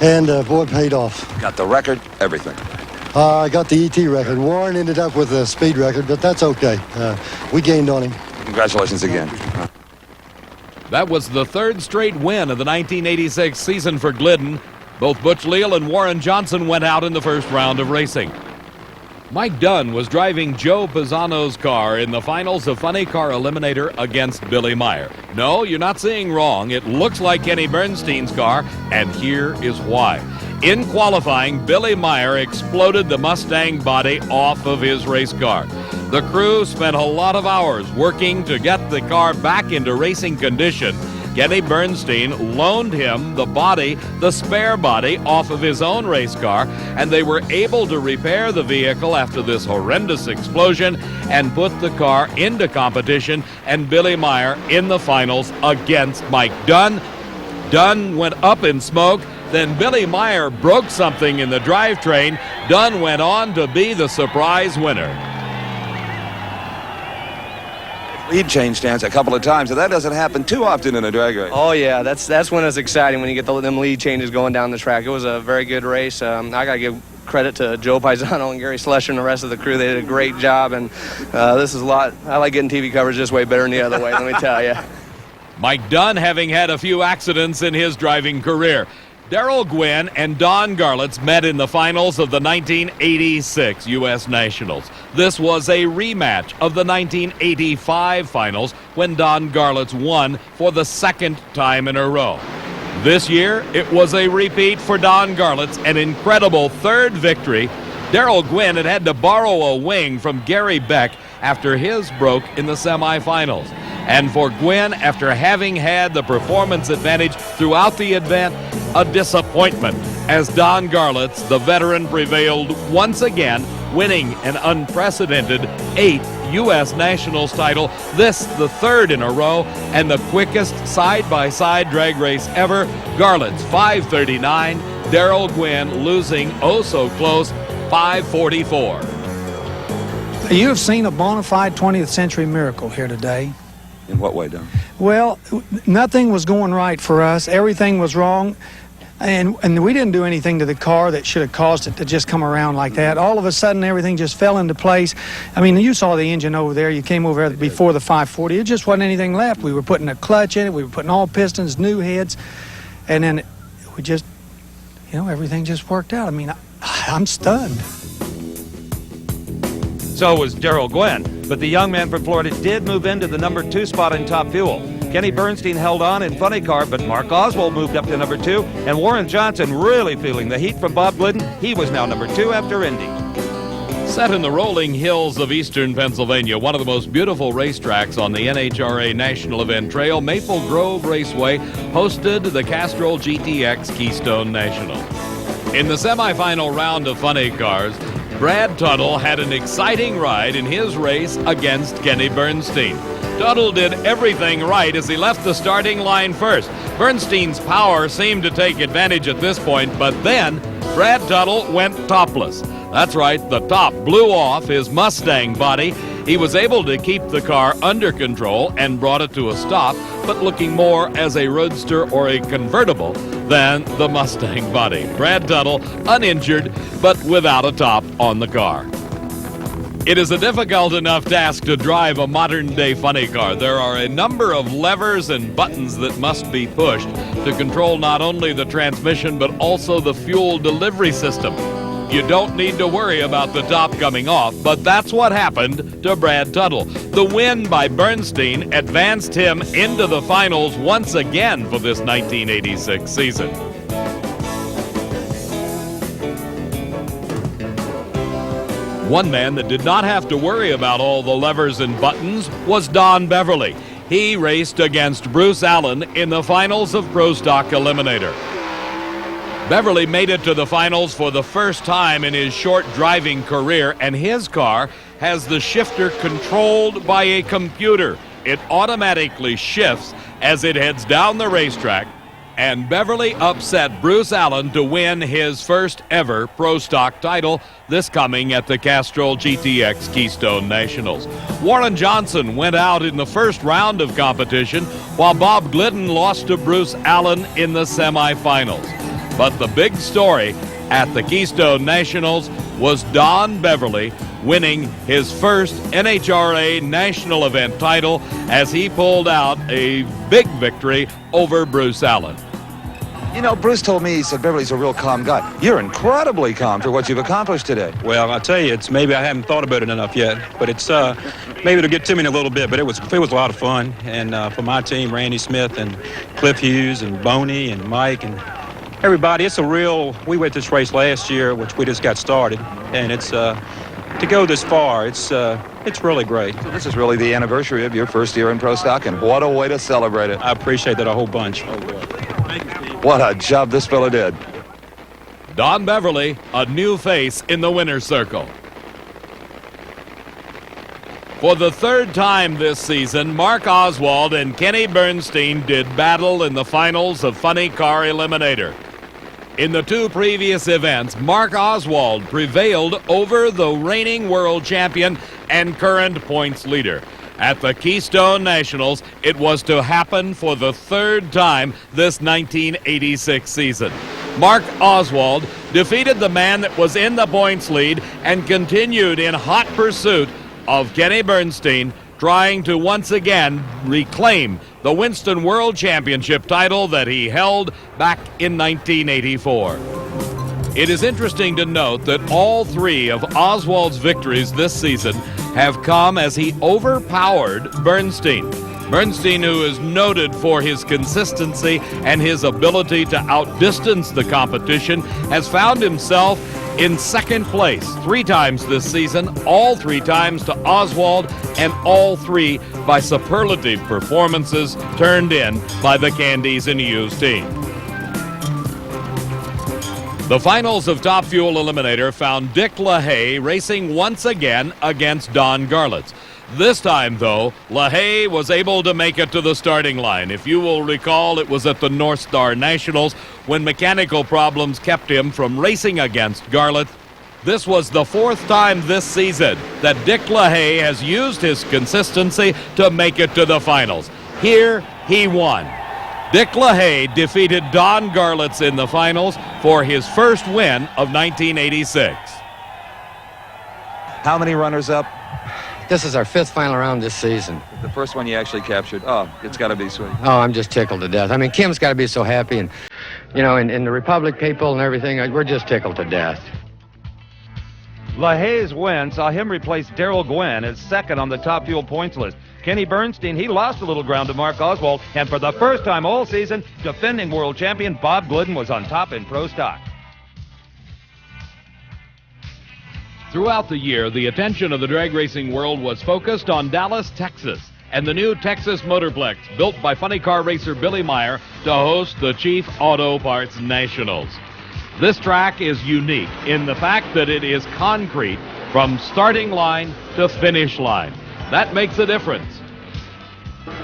S6: and boy, it paid off.
S13: Got the record, everything.
S6: I got the ET record. Warren ended up with a speed record, but that's okay. We gained on him.
S13: Congratulations again.
S2: That was the 3rd straight win of the 1986 season for Glidden. Both Butch Leal and Warren Johnson went out in the first round of racing. Mike Dunn was driving Joe Pisano's car in the finals of Funny Car Eliminator against Billy Meyer. No, you're not seeing wrong. It looks like Kenny Bernstein's car, and here is why. In qualifying, Billy Meyer exploded the Mustang body off of his race car. The crew spent a lot of hours working to get the car back into racing condition. Kenny Bernstein loaned him the spare body off of his own race car, and they were able to repair the vehicle after this horrendous explosion and put the car into competition, and Billy Meyer in the finals against Mike Dunn. Dunn went up in smoke. Then Billy Meyer broke something in the drivetrain. Dunn went on to be the surprise winner.
S13: Lead changed hands a couple of times, and that doesn't happen too often in a drag race.
S14: Oh, yeah, that's when it's exciting, when you get them lead changes going down the track. It was a very good race. I got to give credit to Joe Pisano and Gary Slusher and the rest of the crew. They did a great job, and this is a lot. I like getting TV coverage this way better than the other way, let me tell you.
S2: Mike Dunn having had a few accidents in his driving career. Darrell Gwynn and Don Garlits met in the finals of the 1986 U.S. Nationals. This was a rematch of the 1985 finals when Don Garlits won for the 2nd time in a row. This year, it was a repeat for Don Garlits, an incredible 3rd victory. Darrell Gwynn had to borrow a wing from Gary Beck after his broke in the semifinals. And for Gwynn, after having had the performance advantage throughout the event, a disappointment as Don Garlits, the veteran, prevailed once again, winning an unprecedented 8th U.S. Nationals title, this the 3rd in a row, and the quickest side-by-side drag race ever. Garlits 5:39, Darrell Gwynn losing oh so close 5:44.
S4: You have seen a bona fide 20th century miracle here today.
S13: In what way, Don?
S4: Well, nothing was going right for us. Everything was wrong. And we didn't do anything to the car that should have caused it to just come around like that. All of a sudden, everything just fell into place. I mean, you saw the engine over there. You came over there before the 540. It just wasn't anything left. We were putting a clutch in it. We were putting all pistons, new heads. And then we just, everything just worked out. I mean, I'm stunned.
S1: So was Darrell Gwynn, but the young man from Florida did move into the number 2 spot in Top Fuel. Kenny Bernstein held on in Funny Car, but Mark Oswald moved up to number 2, and Warren Johnson really feeling the heat from Bob Glidden. He was now number 2 after Indy.
S2: Set in the rolling hills of eastern Pennsylvania, one of the most beautiful racetracks on the NHRA National Event Trail, Maple Grove Raceway hosted the Castrol GTX Keystone National. In the semifinal round of Funny Cars, Brad Tuttle had an exciting ride in his race against Kenny Bernstein. Tuttle did everything right as he left the starting line first. Bernstein's power seemed to take advantage at this point, but then Brad Tuttle went topless. That's right, the top blew off his Mustang body. He was able to keep the car under control and brought it to a stop, but looking more as a roadster or a convertible than the Mustang body. Brad Tuttle uninjured, but without a top on the car. It is a difficult enough task to drive a modern-day funny car. There are a number of levers and buttons that must be pushed to control not only the transmission, but also the fuel delivery system. You don't need to worry about the top coming off, but that's what happened to Brad Tuttle. The win by Bernstein advanced him into the finals once again for this 1986 season. One man that did not have to worry about all the levers and buttons was Don Beverly. He raced against Bruce Allen in the finals of Pro Stock Eliminator. Beverly made it to the finals for the first time in his short driving career, and his car has the shifter controlled by a computer. It automatically shifts as it heads down the racetrack, and Beverly upset Bruce Allen to win his first ever Pro Stock title, this coming at the Castrol GTX Keystone Nationals. Warren Johnson went out in the first round of competition, while Bob Glidden lost to Bruce Allen in the semifinals. But the big story at the Keystone Nationals was Don Beverly winning his first NHRA national event title as he pulled out a big victory over Bruce Allen.
S13: You know, Bruce told me, he said, Beverly's a real calm guy. You're incredibly calm for what you've accomplished today.
S15: Well, I tell you, it's maybe I haven't thought about it enough yet, but it's maybe it'll get to me in a little bit, but it was a lot of fun. And for my team, Randy Smith and Cliff Hughes and Boney and Mike and everybody, we went this race last year, which we just got started, and it's to go this far, it's really great.
S13: So this is really the anniversary of your first year in Pro Stock, and what a way to celebrate it.
S15: I appreciate that a whole bunch.
S13: What a job this fella did.
S2: Don Beverly, a new face in the winner's circle. For the third time this season, Mark Oswald and Kenny Bernstein did battle in the finals of Funny Car Eliminator. In the two previous events, Mark Oswald prevailed over the reigning world champion and current points leader. At the Keystone Nationals, it was to happen for the third time this 1986 season. Mark Oswald defeated the man that was in the points lead and continued in hot pursuit of Kenny Bernstein, trying to once again reclaim the Winston World Championship title that he held back in 1984. It is interesting to note that all three of Oswald's victories this season have come as he overpowered Bernstein. Bernstein, who is noted for his consistency and his ability to outdistance the competition, has found himself in second place 3 times this season, all 3 times to Oswald, and all 3 by superlative performances turned in by the Candies and Hughes team. The finals of Top Fuel Eliminator found Dick LaHaye racing once again against Don Garlitz. This time, though, LaHaye was able to make it to the starting line. If you will recall, it was at the North Star Nationals when mechanical problems kept him from racing against Garlitz. This was the 4th time this season that Dick LaHaye has used his consistency to make it to the finals. Here, he won. Dick LaHaye defeated Don Garlitz in the finals for his first win of 1986.
S13: How many runners up?
S11: This is our 5th final round this season.
S13: The first one you actually captured. Oh, it's got to be sweet.
S11: Oh, I'm just tickled to death. I mean, Kim's got to be so happy, and, you know, and the Republic people and everything, we're just tickled to death.
S1: LaHaye's win saw him replace Darrell Gwynn as second on the Top Fuel points list. Kenny Bernstein, he lost a little ground to Mark Oswald, and for the first time all season, defending world champion Bob Glidden was on top in Pro Stock.
S2: Throughout the year, the attention of the drag racing world was focused on Dallas, Texas, and the new Texas Motorplex, built by funny car racer Billy Meyer to host the Chief Auto Parts Nationals. This track is unique in the fact that it is concrete from starting line to finish line. That makes a difference.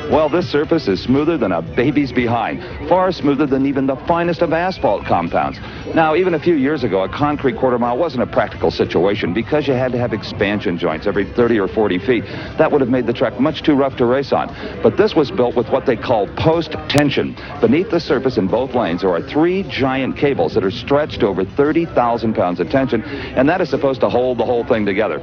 S1: Well, this surface is smoother than a baby's behind, far smoother than even the finest of asphalt compounds. Now, even a few years ago, a concrete quarter mile wasn't a practical situation because you had to have expansion joints every 30 or 40 feet. That would have made the track much too rough to race on. But this was built with what they call post-tension. Beneath the surface in both lanes, there are 3 giant cables that are stretched over 30,000 pounds of tension, and that is supposed to hold the whole thing together.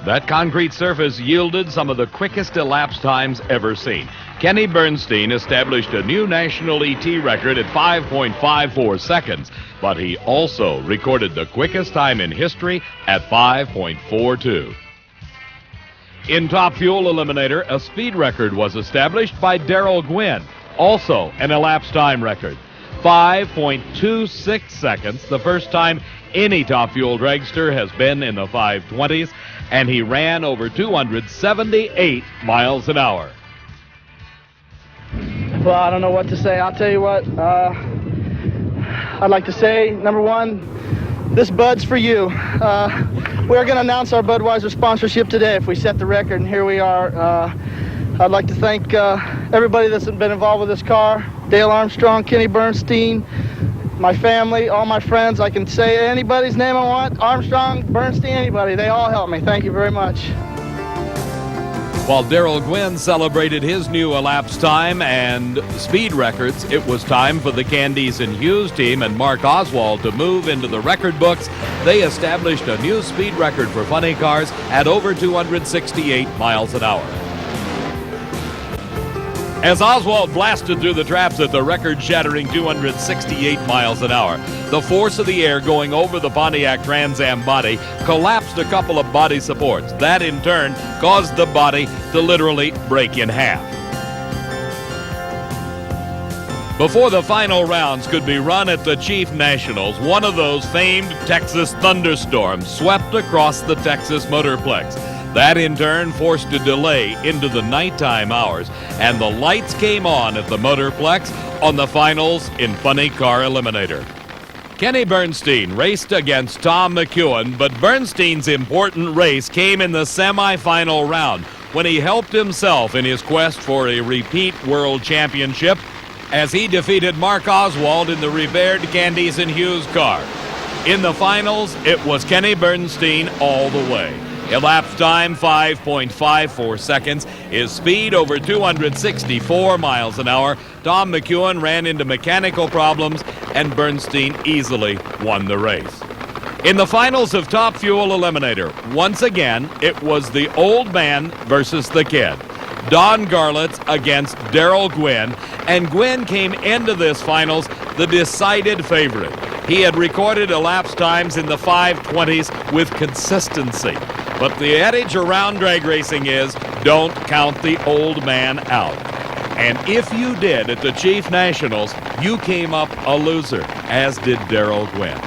S2: That concrete surface yielded some of the quickest elapsed times ever seen. Kenny Bernstein established a new national ET record at 5.54 seconds, but he also recorded the quickest time in history at 5.42. In Top Fuel Eliminator, a speed record was established by Darrell Gwynn, also an elapsed time record. 5.26 seconds, the first time any Top Fuel dragster has been in the 520s, and he ran over 278 miles an hour.
S3: Well, I don't know what to say. I'll tell you what, I'd like to say, number one, this Bud's for you. We're going to announce our Budweiser sponsorship today if we set the record, and here we are. I'd like to thank everybody that's been involved with this car. Dale Armstrong, Kenny Bernstein, my family, all my friends. I can say anybody's name I want. Armstrong, Bernstein, anybody. They all helped me. Thank you very much.
S2: While Darrell Gwynn celebrated his new elapsed time and speed records, it was time for the Candies and Hughes team and Mark Oswald to move into the record books. They established a new speed record for funny cars at over 268 miles an hour. As Oswald blasted through the traps at the record-shattering 268 miles an hour, the force of the air going over the Pontiac Trans Am body collapsed a couple of body supports. That, in turn, caused the body to literally break in half. Before the final rounds could be run at the Chief Nationals, one of those famed Texas thunderstorms swept across the Texas Motorplex. That, in turn, forced a delay into the nighttime hours, and the lights came on at the Motorplex on the finals in Funny Car Eliminator. Kenny Bernstein raced against Tom McEwen, but Bernstein's important race came in the semifinal round when he helped himself in his quest for a repeat world championship as he defeated Mark Oswald in the repaired Candies and Hughes car. In the finals, it was Kenny Bernstein all the way. Elapsed time 5.54 seconds. His speed over 264 miles an hour. Tom McEwen ran into mechanical problems, and Bernstein easily won the race. In the finals of Top Fuel Eliminator, once again, it was the old man versus the kid. Don Garlitz against Darrell Gwynn, and Gwynn came into this finals the decided favorite. He had recorded elapsed times in the 5:20s with consistency. But the adage around drag racing is, don't count the old man out. And if you did at the Chief Nationals, you came up a loser, as did Darrell Gwynn.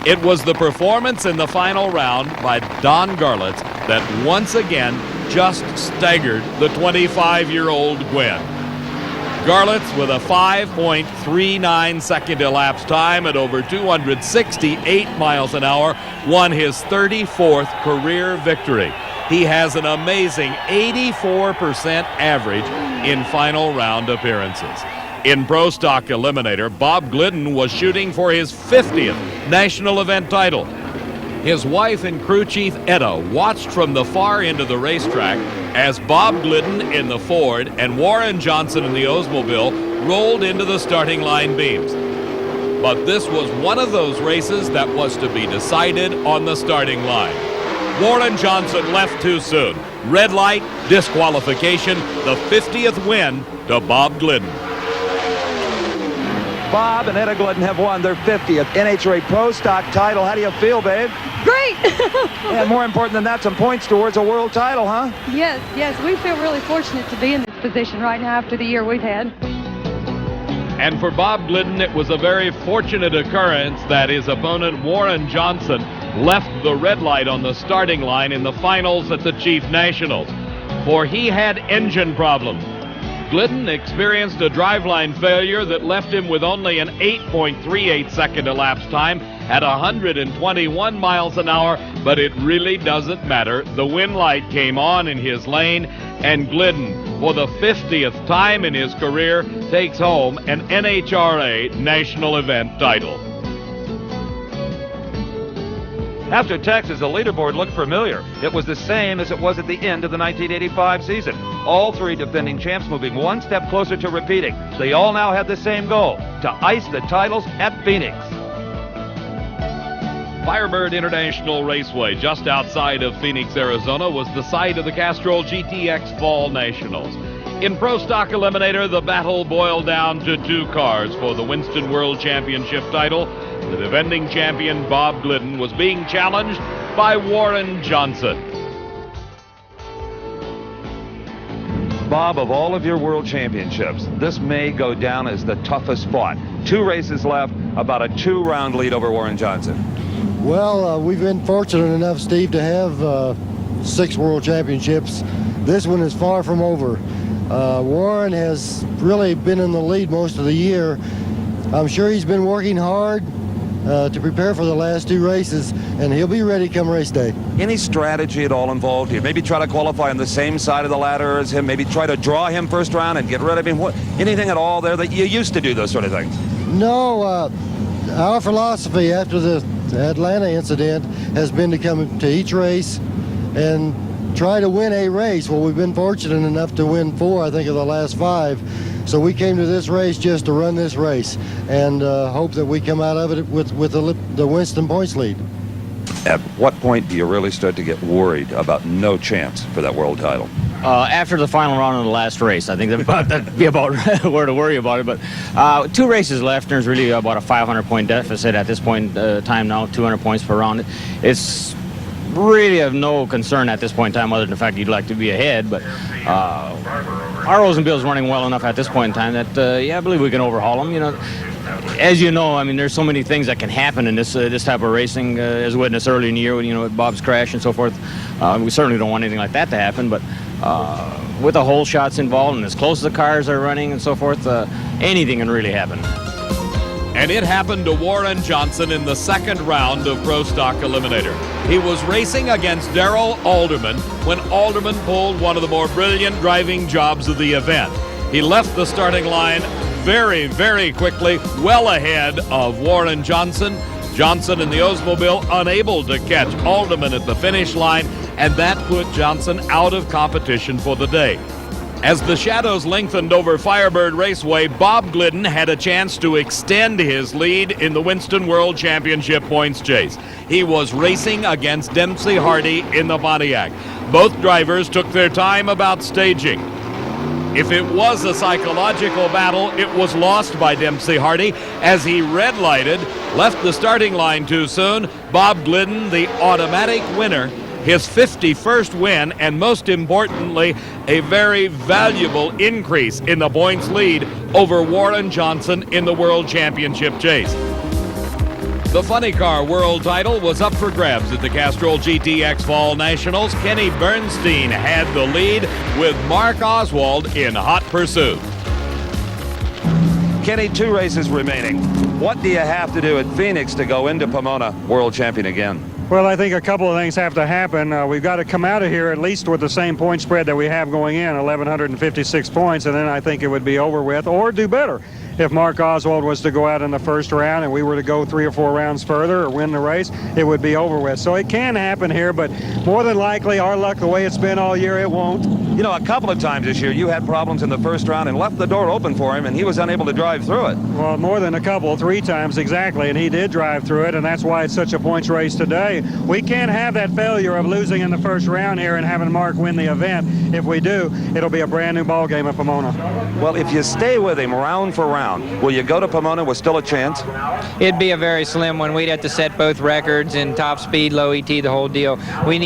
S2: It was the performance in the final round by Don Garlitz that once again just staggered the 25-year-old Gwynn. Garlitz, with a 5.39 second elapsed time at over 268 miles an hour, won his 34th career victory. He has an amazing 84% average in final round appearances. In Pro Stock Eliminator, Bob Glidden was shooting for his 50th national event title. His wife and crew chief Etta watched from the far end of the racetrack as Bob Glidden in the Ford and Warren Johnson in the Oldsmobile rolled into the starting line beams. But this was one of those races that was to be decided on the starting line. Warren Johnson left too soon. Red light, disqualification, the 50th win to Bob Glidden.
S1: Bob and Etta Glidden have won their 50th NHRA Pro Stock title. How do you feel, babe?
S16: Great!
S1: And more important than that, some points towards a world title, huh?
S16: Yes, we feel really fortunate to be in this position right now after the year we've had.
S2: And for Bob Glidden, it was a very fortunate occurrence that his opponent, Warren Johnson, left the red light on the starting line in the finals at the Chief Nationals, for he had engine problems. Glidden experienced a driveline failure that left him with only an 8.38 second elapsed time at 121 miles an hour, but it really doesn't matter. The win light came on in his lane, and Glidden, for the 50th time in his career, takes home an NHRA national event title.
S1: After Texas, the leaderboard looked familiar. It was the same as it was at the end of the 1985 season. All three defending champs moving one step closer to repeating. They all now had the same goal, to ice the titles at Phoenix.
S2: Firebird International Raceway, just outside of Phoenix, Arizona, was the site of the Castrol GTX Fall Nationals. In Pro Stock Eliminator, the battle boiled down to two cars for the Winston World Championship title. The defending champion, Bob Glidden, was being challenged by Warren Johnson.
S1: Bob, of all of your world championships, this may go down as the toughest fought. 2 races left, about a 2-round lead over Warren Johnson.
S6: Well, we've been fortunate enough, Steve, to have 6 world championships. This one is far from over. Warren has really been in the lead most of the year. I'm sure he's been working hard. to prepare for the last 2 races, and he'll be ready come race day.
S13: Any strategy at all involved here? Maybe try to qualify on the same side of the ladder as him, maybe try to draw him first round and get rid of him. Anything at all there that you used to do those sort of things?
S6: No, our philosophy after the Atlanta incident has been to come to each race and try to win a race. Well, we've been fortunate enough to win 4, I think, of the last 5. So we came to this race just to run this race and hope that we come out of it with the Winston points lead.
S13: At what point do you really start to get worried about no chance for that world title?
S8: After the final round of the last race, I think that'd be about where to worry about it. But 2 races left, and there's really about a 500-point deficit at this point in time now, 200 points per round. It's really of no concern at this point in time, other than the fact you'd like to be ahead. But our Rosenbill's running well enough at this point in time that, yeah, I believe we can overhaul them. You know, as you know, I mean, there's so many things that can happen in this type of racing, as witnessed early in the year, when, you know, with Bob's crash and so forth. We certainly don't want anything like that to happen, but with the hole shots involved and as close as the cars are running and so forth, anything can really happen.
S2: And it happened to Warren Johnson in the second round of Pro Stock Eliminator. He was racing against Darrell Alderman when Alderman pulled one of the more brilliant driving jobs of the event. He left the starting line very, very quickly, well ahead of Warren Johnson. Johnson in the Oldsmobile unable to catch Alderman at the finish line, and that put Johnson out of competition for the day. As the shadows lengthened over Firebird Raceway, Bob Glidden had a chance to extend his lead in the Winston World Championship points chase. He was racing against Dempsey Hardy in the Pontiac. Both drivers took their time about staging. If it was a psychological battle, it was lost by Dempsey Hardy as he red-lighted, left the starting line too soon. Bob Glidden, the automatic winner, his 51st win, and most importantly, a very valuable increase in the points lead over Warren Johnson in the World Championship chase. The Funny Car World title was up for grabs at the Castrol GTX Fall Nationals. Kenny Bernstein had the lead with Mark Oswald in hot pursuit.
S13: Kenny, 2 races remaining. What do you have to do at Phoenix to go into Pomona world champion again?
S17: Well, I think a couple of things have to happen. We've got to come out of here at least with the same point spread that we have going in, 1,156 points, and then I think it would be over with, or do better. If Mark Oswald was to go out in the first round and we were to go 3 or 4 rounds further or win the race, it would be over with. So it can happen here, but more than likely, our luck, the way it's been all year, it won't.
S13: You know, a couple of times this year, you had problems in the first round and left the door open for him, and he was unable to drive through it.
S17: Well, more than a couple, 3 times exactly, and he did drive through it, and that's why it's such a points race today. We can't have that failure of losing in the first round here and having Mark win the event. If we do, it'll be a brand new ball game at Pomona.
S13: Well, if you stay with him round for round, will you go to Pomona with still a chance?
S12: It'd be a very slim one. We'd have to set both records in top speed, low ET, the whole deal. He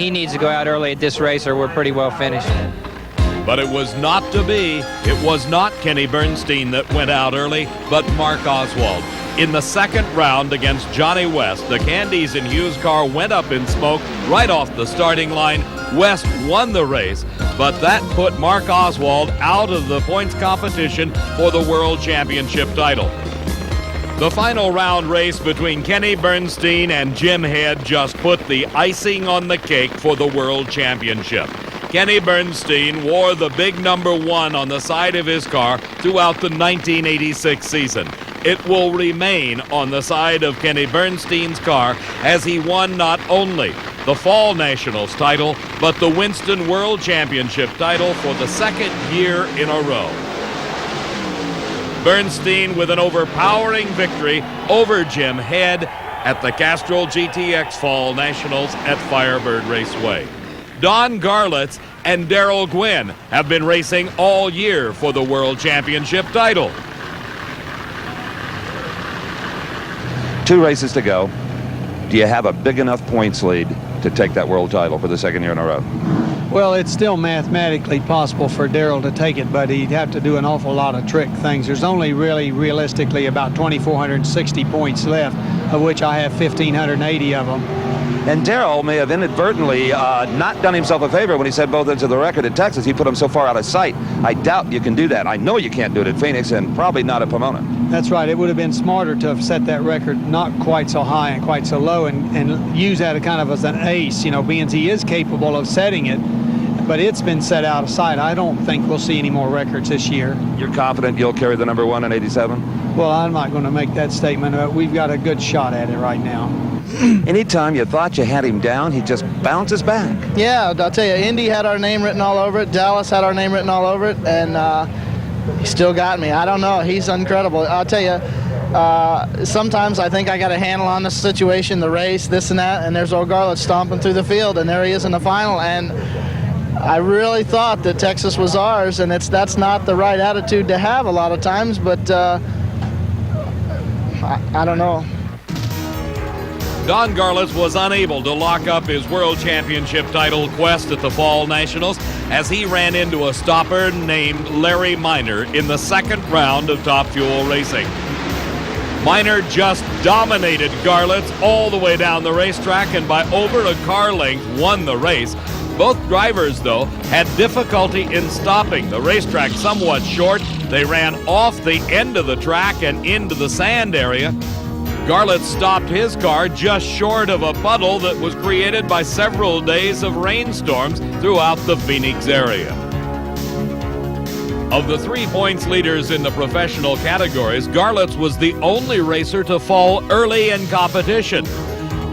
S12: needs to go out early at this race or we're pretty well finished.
S2: But it was not to be. It was not Kenny Bernstein that went out early, but Mark Oswald. In the second round against Johnny West, the Candies and Hughes car went up in smoke right off the starting line. West won the race, but that put Mark Oswald out of the points competition for the World Championship title. The final round race between Kenny Bernstein and Jim Head just put the icing on the cake for the World Championship. Kenny Bernstein wore the big number 1 on the side of his car throughout the 1986 season. It will remain on the side of Kenny Bernstein's car as he won not only the Fall Nationals title, but the Winston World Championship title for the 2nd year in a row. Bernstein with an overpowering victory over Jim Head at the Castrol GTX Fall Nationals at Firebird Raceway. Don Garlitz and Darrell Gwynn have been racing all year for the World Championship title.
S13: 2 races to go. Do you have a big enough points lead to take that world title for the 2nd year in a row?
S4: Well, it's still mathematically possible for Darrell to take it, but he'd have to do an awful lot of trick things. There's only really realistically about 2,460 points left, of which I have 1,580 of them.
S13: And Darrell may have inadvertently not done himself a favor when he set both ends of the record at Texas. He put him so far out of sight. I doubt you can do that. I know you can't do it at Phoenix, and probably not at Pomona.
S4: That's right. It would have been smarter to have set that record not quite so high and quite so low, and use that kind of as an ace, you know, being he is capable of setting it. But it's been set out of sight. I don't think we'll see any more records this year.
S13: You're confident you'll carry the number 1 in 87?
S4: Well, I'm not going to make that statement. We've got a good shot at it right now.
S13: Anytime you thought you had him down, he just bounces back.
S3: Yeah, I'll tell you, Indy had our name written all over it. Dallas had our name written all over it, and he still got me. I don't know. He's incredible. I'll tell you, sometimes I think I got a handle on the situation, the race, this and that, and there's old Garlits stomping through the field, and there he is in the final, and I really thought that Texas was ours, and that's not the right attitude to have a lot of times, but I don't know.
S2: Don Garlits was unable to lock up his World Championship title quest at the Fall Nationals as he ran into a stopper named Larry Minor in the second round of Top Fuel Racing. Minor just dominated Garlits all the way down the racetrack and by over a car length won the race. Both drivers, though, had difficulty in stopping. The racetrack somewhat short. They ran off the end of the track and into the sand area. Garlits stopped his car just short of a puddle that was created by several days of rainstorms throughout the Phoenix area. Of the 3 points leaders in the professional categories, Garlits was the only racer to fall early in competition.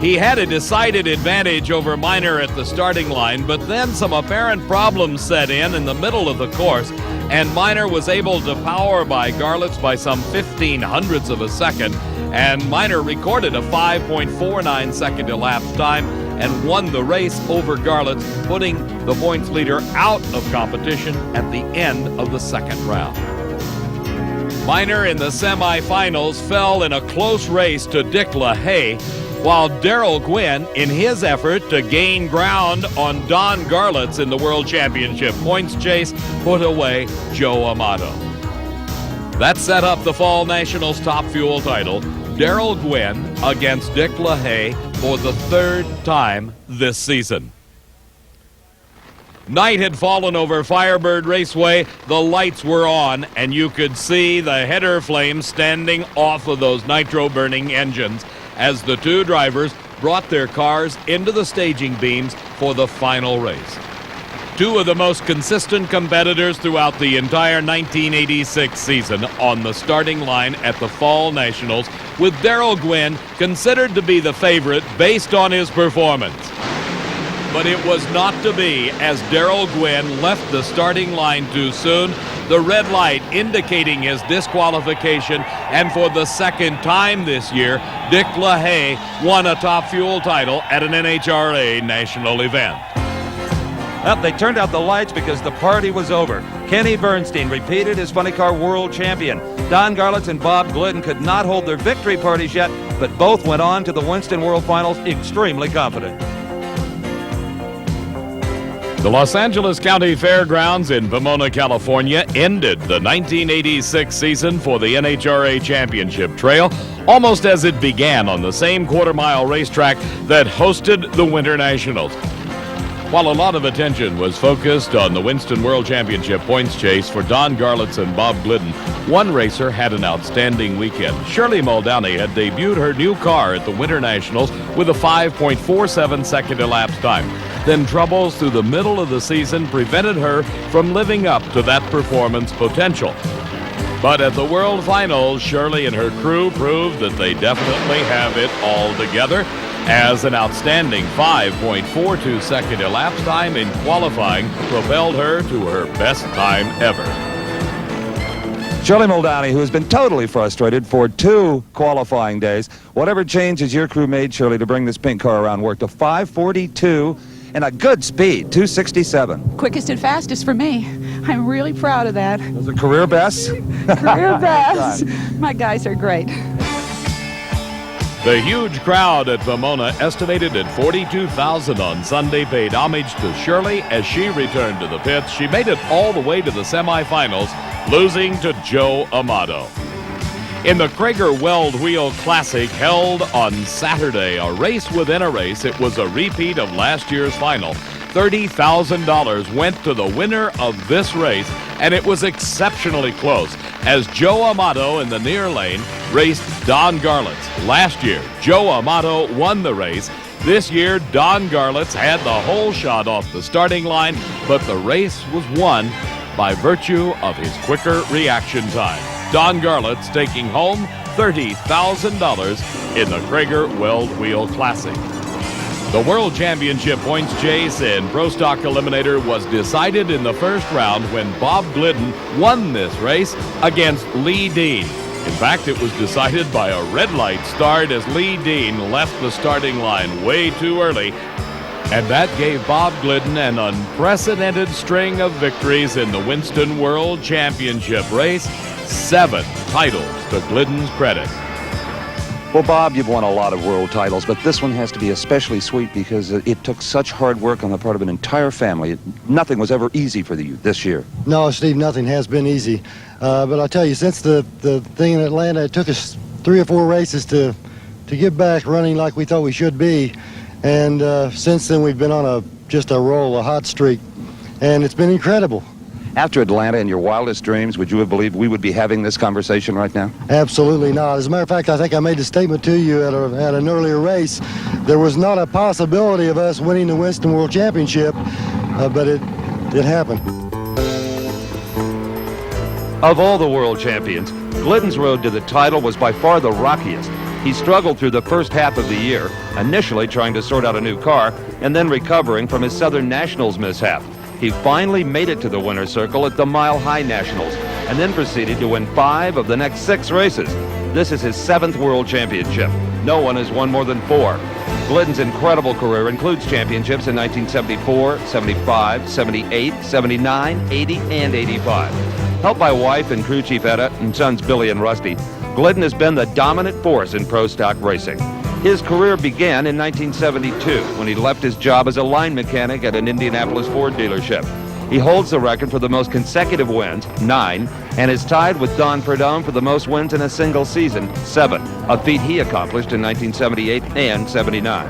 S2: He had a decided advantage over Minor at the starting line, but then some apparent problems set in the middle of the course, and Minor was able to power by Garlits by some 0.15 of a second, and Minor recorded a 5.49 second elapsed time and won the race over Garlits, putting the points leader out of competition at the end of the second round. Minor in the semifinals fell in a close race to Dick LaHaye, while Darrell Gwynn, in his effort to gain ground on Don Garlits in the World Championship points chase, put away Joe Amato. That set up the Fall Nationals Top Fuel title, Darrell Gwynn against Dick LaHaye for the third time this season. Night had fallen over Firebird Raceway. The lights were on, and you could see the header flames standing off of those nitro-burning engines as the two drivers brought their cars into the staging beams for the final race. Two of the most consistent competitors throughout the entire 1986 season on the starting line at the Fall Nationals, with Darrell Gwynn considered to be the favorite based on his performance. But it was not to be as Darrell Gwynn left the starting line too soon, the red light indicating his disqualification, and for the second time this year, Dick LaHaye won a Top Fuel title at an NHRA national event.
S13: Well, they turned out the lights because the party was over. Kenny Bernstein repeated as funny car world champion. Don Garlits and Bob Glidden could not hold their victory parties yet, but both went on to the Winston World Finals extremely confident.
S2: The Los Angeles County Fairgrounds in Pomona, California ended the 1986 season for the NHRA Championship Trail almost as it began on the same quarter-mile racetrack that hosted the Winter Nationals. While a lot of attention was focused on the Winston World Championship points chase for Don Garlits and Bob Glidden, one racer had an outstanding weekend. Shirley Muldowney had debuted her new car at the Winter Nationals with a 5.47 second elapsed time. Then troubles through the middle of the season prevented her from living up to that performance potential. But at the World Finals, Shirley and her crew proved that they definitely have it all together, as an outstanding 5.42 second elapsed time in qualifying propelled her to her best time ever.
S13: Shirley Muldowney, who has been totally frustrated for 2 qualifying days. Whatever changes your crew made, Shirley, to bring this pink car around worked a 5.42 and a good speed, 267.
S18: Quickest and fastest for me. I'm really proud of that.
S13: Those are career bests?
S18: Career best. My guys are great.
S2: The huge crowd at Pomona, estimated at 42,000 on Sunday, paid homage to Shirley as she returned to the pits. She made it all the way to the semifinals, losing to Joe Amato. In the Krager Weld Wheel Classic held on Saturday, a race within a race, it was a repeat of last year's final. $30,000 went to the winner of this race, and it was exceptionally close as Joe Amato in the near lane raced Don Garlitz. Last year, Joe Amato won the race. This year, Don Garlitz had the whole shot off the starting line, but the race was won by virtue of his quicker reaction time. Don Garlitz taking home $30,000 in the Krager Weld Wheel Classic. The World Championship points chase in Pro Stock Eliminator was decided in the first round when Bob Glidden won this race against Lee Dean. In fact, it was decided by a red light start as Lee Dean left the starting line way too early. And that gave Bob Glidden an unprecedented string of victories in the Winston World Championship race. 7 titles to Glidden's credit.
S1: Well, Bob, you've won a lot of world titles, but this one has to be especially sweet because it took such hard work on the part of an entire family. Nothing was ever easy for you this year.
S6: No, Steve, nothing has been easy. But I'll tell you, since the thing in Atlanta, it took us 3 or 4 races to get back running like we thought we should be. And since then, we've been on just a roll, a hot streak. And it's been incredible.
S1: After Atlanta, in your wildest dreams, would you have believed we would be having this conversation right now?
S6: Absolutely not. As a matter of fact, I think I made a statement to you at an earlier race. There was not a possibility of us winning the Winston World Championship, but it happened.
S1: Of all the world champions, Glidden's road to the title was by far the rockiest. He struggled through the first half of the year, initially trying to sort out a new car, and then recovering from his Southern Nationals mishap. He finally made it to the winner's circle at the Mile High Nationals, and then proceeded to win 5 of the next 6 races. This is his 7th world championship. No one has won more than 4. Glidden's incredible career includes championships in 1974, 75, 78, 79, 80, and 85. Helped by wife and crew chief Etta and sons Billy and Rusty, Glidden has been the dominant force in pro stock racing. His career began in 1972 when he left his job as a line mechanic at an Indianapolis Ford dealership. He holds the record for the most consecutive wins, 9, and is tied with Don Prudhomme for the most wins in a single season, 7, a feat he accomplished in 1978 and 79.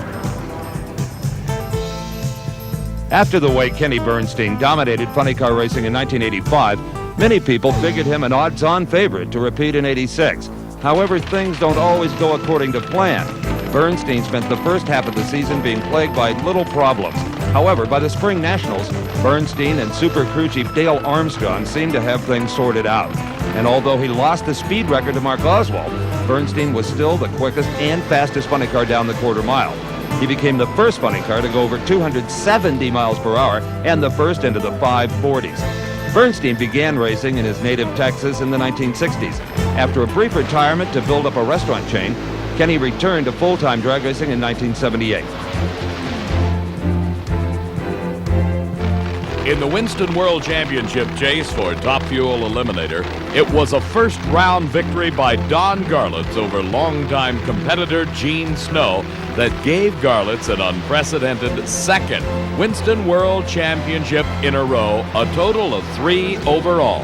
S1: After the way Kenny Bernstein dominated funny car racing in 1985, many people figured him an odds-on favorite to repeat in 86. However, things don't always go according to plan. Bernstein spent the first half of the season being plagued by little problems. However, by the Spring Nationals, Bernstein and Super Crew Chief Dale Armstrong seemed to have things sorted out. And although he lost the speed record to Mark Oswald, Bernstein was still the quickest and fastest funny car down the quarter mile. He became the first funny car to go over 270 miles per hour and the first into the 540s. Bernstein began racing in his native Texas in the 1960s. After a brief retirement to build up a restaurant chain, Kenny returned to full-time drag racing in 1978.
S2: In the Winston World Championship chase for Top Fuel Eliminator, it was a first-round victory by Don Garlitz over longtime competitor Gene Snow that gave Garlitz an unprecedented 2nd Winston World Championship in a row, a total of 3 overall.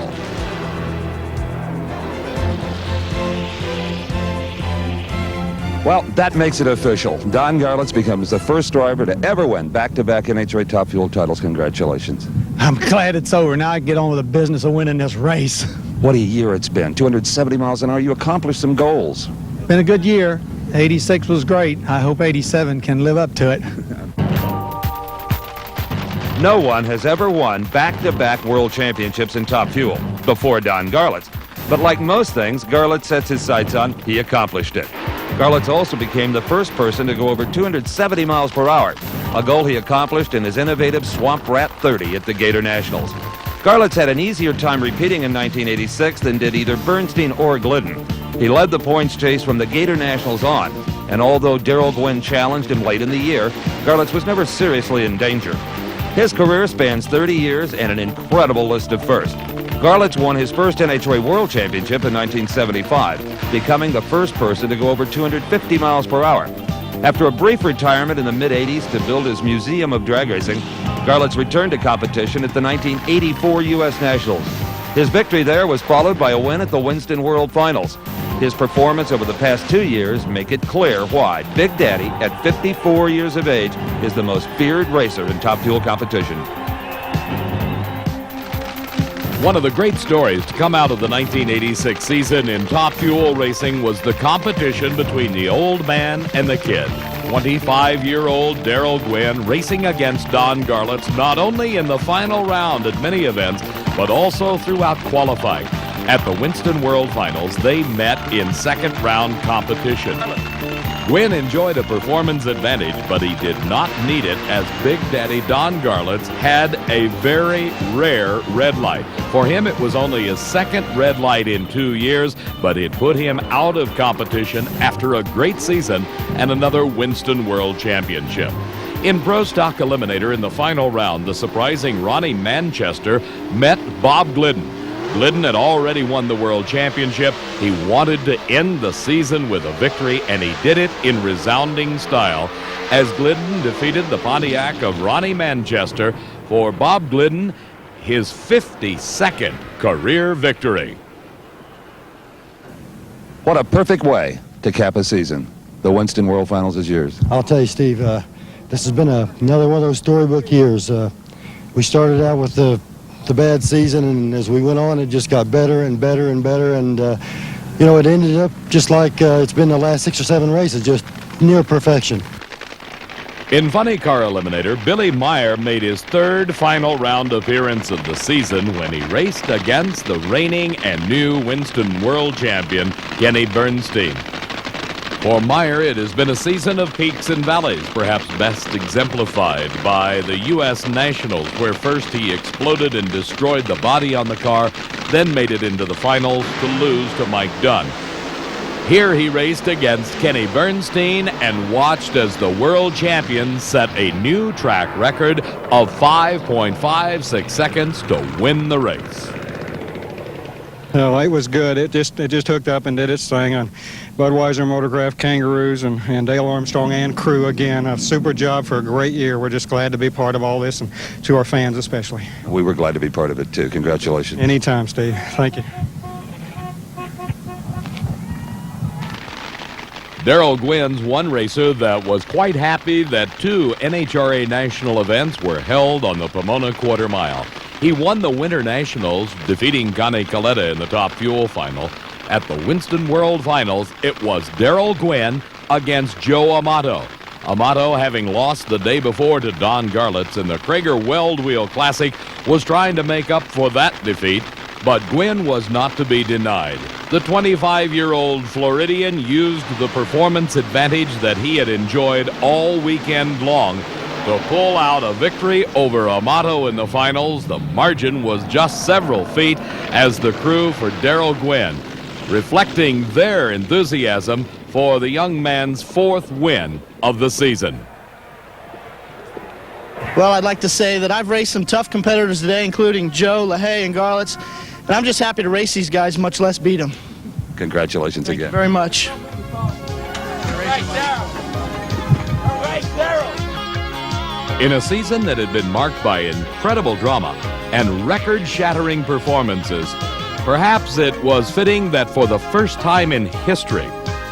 S1: Well, that makes it official. Don Garlitz becomes the first driver to ever win back-to-back NHRA Top Fuel titles. Congratulations.
S4: I'm glad it's over. Now I can get on with the business of winning this race.
S1: What a year it's been. 270 miles an hour. You accomplished some goals.
S4: Been a good year. 86 was great. I hope 87 can live up to it.
S1: No one has ever won back-to-back world championships in Top Fuel before Don Garlitz. But like most things Garlitz sets his sights on, he accomplished it. Garlitz also became the first person to go over 270 miles per hour, a goal he accomplished in his innovative Swamp Rat 30 at the Gator Nationals. Garlitz had an easier time repeating in 1986 than did either Bernstein or Glidden. He led the points chase from the Gator Nationals on, and although Darrell Gwynn challenged him late in the year, Garlitz was never seriously in danger. His career spans 30 years and an incredible list of firsts. Garlits won his first NHRA World Championship in 1975, becoming the first person to go over 250 miles per hour. After a brief retirement in the mid-'80s to build his Museum of Drag Racing, Garlits returned to competition at the 1984 U.S. Nationals. His victory there was followed by a win at the Winston World Finals. His performance over the past 2 years make it clear why Big Daddy, at 54 years of age, is the most feared racer in Top Fuel competition.
S2: One of the great stories to come out of the 1986 season in Top Fuel racing was the competition between the old man and the kid. 25-year-old Darrell Gwynn racing against Don Garlits not only in the final round at many events, but also throughout qualifying. At the Winston World Finals, they met in second-round competition. Gwynn enjoyed a performance advantage, but he did not need it as Big Daddy Don Garlits had a very rare red light. For him, it was only his second red light in 2 years, but it put him out of competition after a great season and another Winston World Championship. In Pro Stock Eliminator in the final round, the surprising Ronnie Manchester met Bob Glidden. Glidden had already won the World Championship. He wanted to end the season with a victory, and he did it in resounding style as Glidden defeated the Pontiac of Ronnie Manchester for Bob Glidden, his 52nd career victory.
S1: What a perfect way to cap a season. The Winston World Finals is yours.
S6: I'll tell you, Steve, this has been another one of those storybook years. We started out with the bad season, and as we went on, it just got better and better and better, and you know, it ended up just like it's been the last 6 or 7 races, just near perfection.
S2: In Funny Car Eliminator, Billy Meyer made his third final round appearance of the season when he raced against the reigning and new Winston World Champion, Kenny Bernstein. For Meyer, it has been a season of peaks and valleys, perhaps best exemplified by the U.S. Nationals, where first he exploded and destroyed the body on the car, then made it into the finals to lose to Mike Dunn. Here he raced against Kenny Bernstein and watched as the world champion set a new track record of 5.56 seconds to win the race.
S17: No, it was good. It just hooked up and did its thing on Budweiser, Motorcraft, Kangaroos, and Dale Armstrong and crew again. A super job for a great year. We're just glad to be part of all this, and to our fans especially.
S1: We were glad to be part of it, too. Congratulations.
S17: Anytime, Steve. Thank you.
S2: Darrell Gwynn's one racer that was quite happy that 2 NHRA national events were held on the Pomona Quarter Mile. He won the Winter Nationals, defeating Connie Coletta in the Top Fuel final. At the Winston World Finals, it was Darrell Gwynn against Joe Amato. Amato, having lost the day before to Don Garlits in the Krager Weld Wheel Classic, was trying to make up for that defeat, but Gwynn was not to be denied. The 25-year-old Floridian used the performance advantage that he had enjoyed all weekend long to pull out a victory over Amato in the finals. The margin was just several feet as the crew for Darrell Gwynn, reflecting their enthusiasm for the young man's 4th win of the season.
S3: Well, I'd like to say that I've raced some tough competitors today, including Joe, LaHaye, and Garlits, and I'm just happy to race these guys, much less beat them.
S1: Congratulations again.
S3: Thank you very much.
S2: In a season that had been marked by incredible drama and record-shattering performances, perhaps it was fitting that for the first time in history,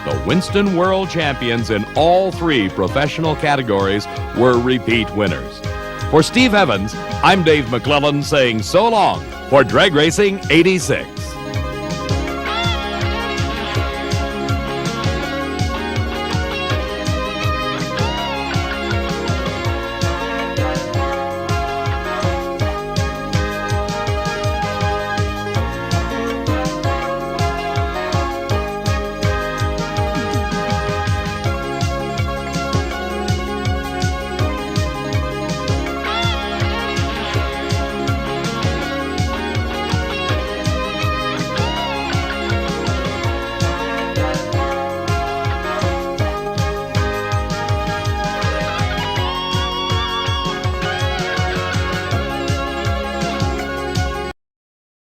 S2: the Winston World Champions in all 3 professional categories were repeat winners. For Steve Evans, I'm Dave McClellan saying so long for Drag Racing 86.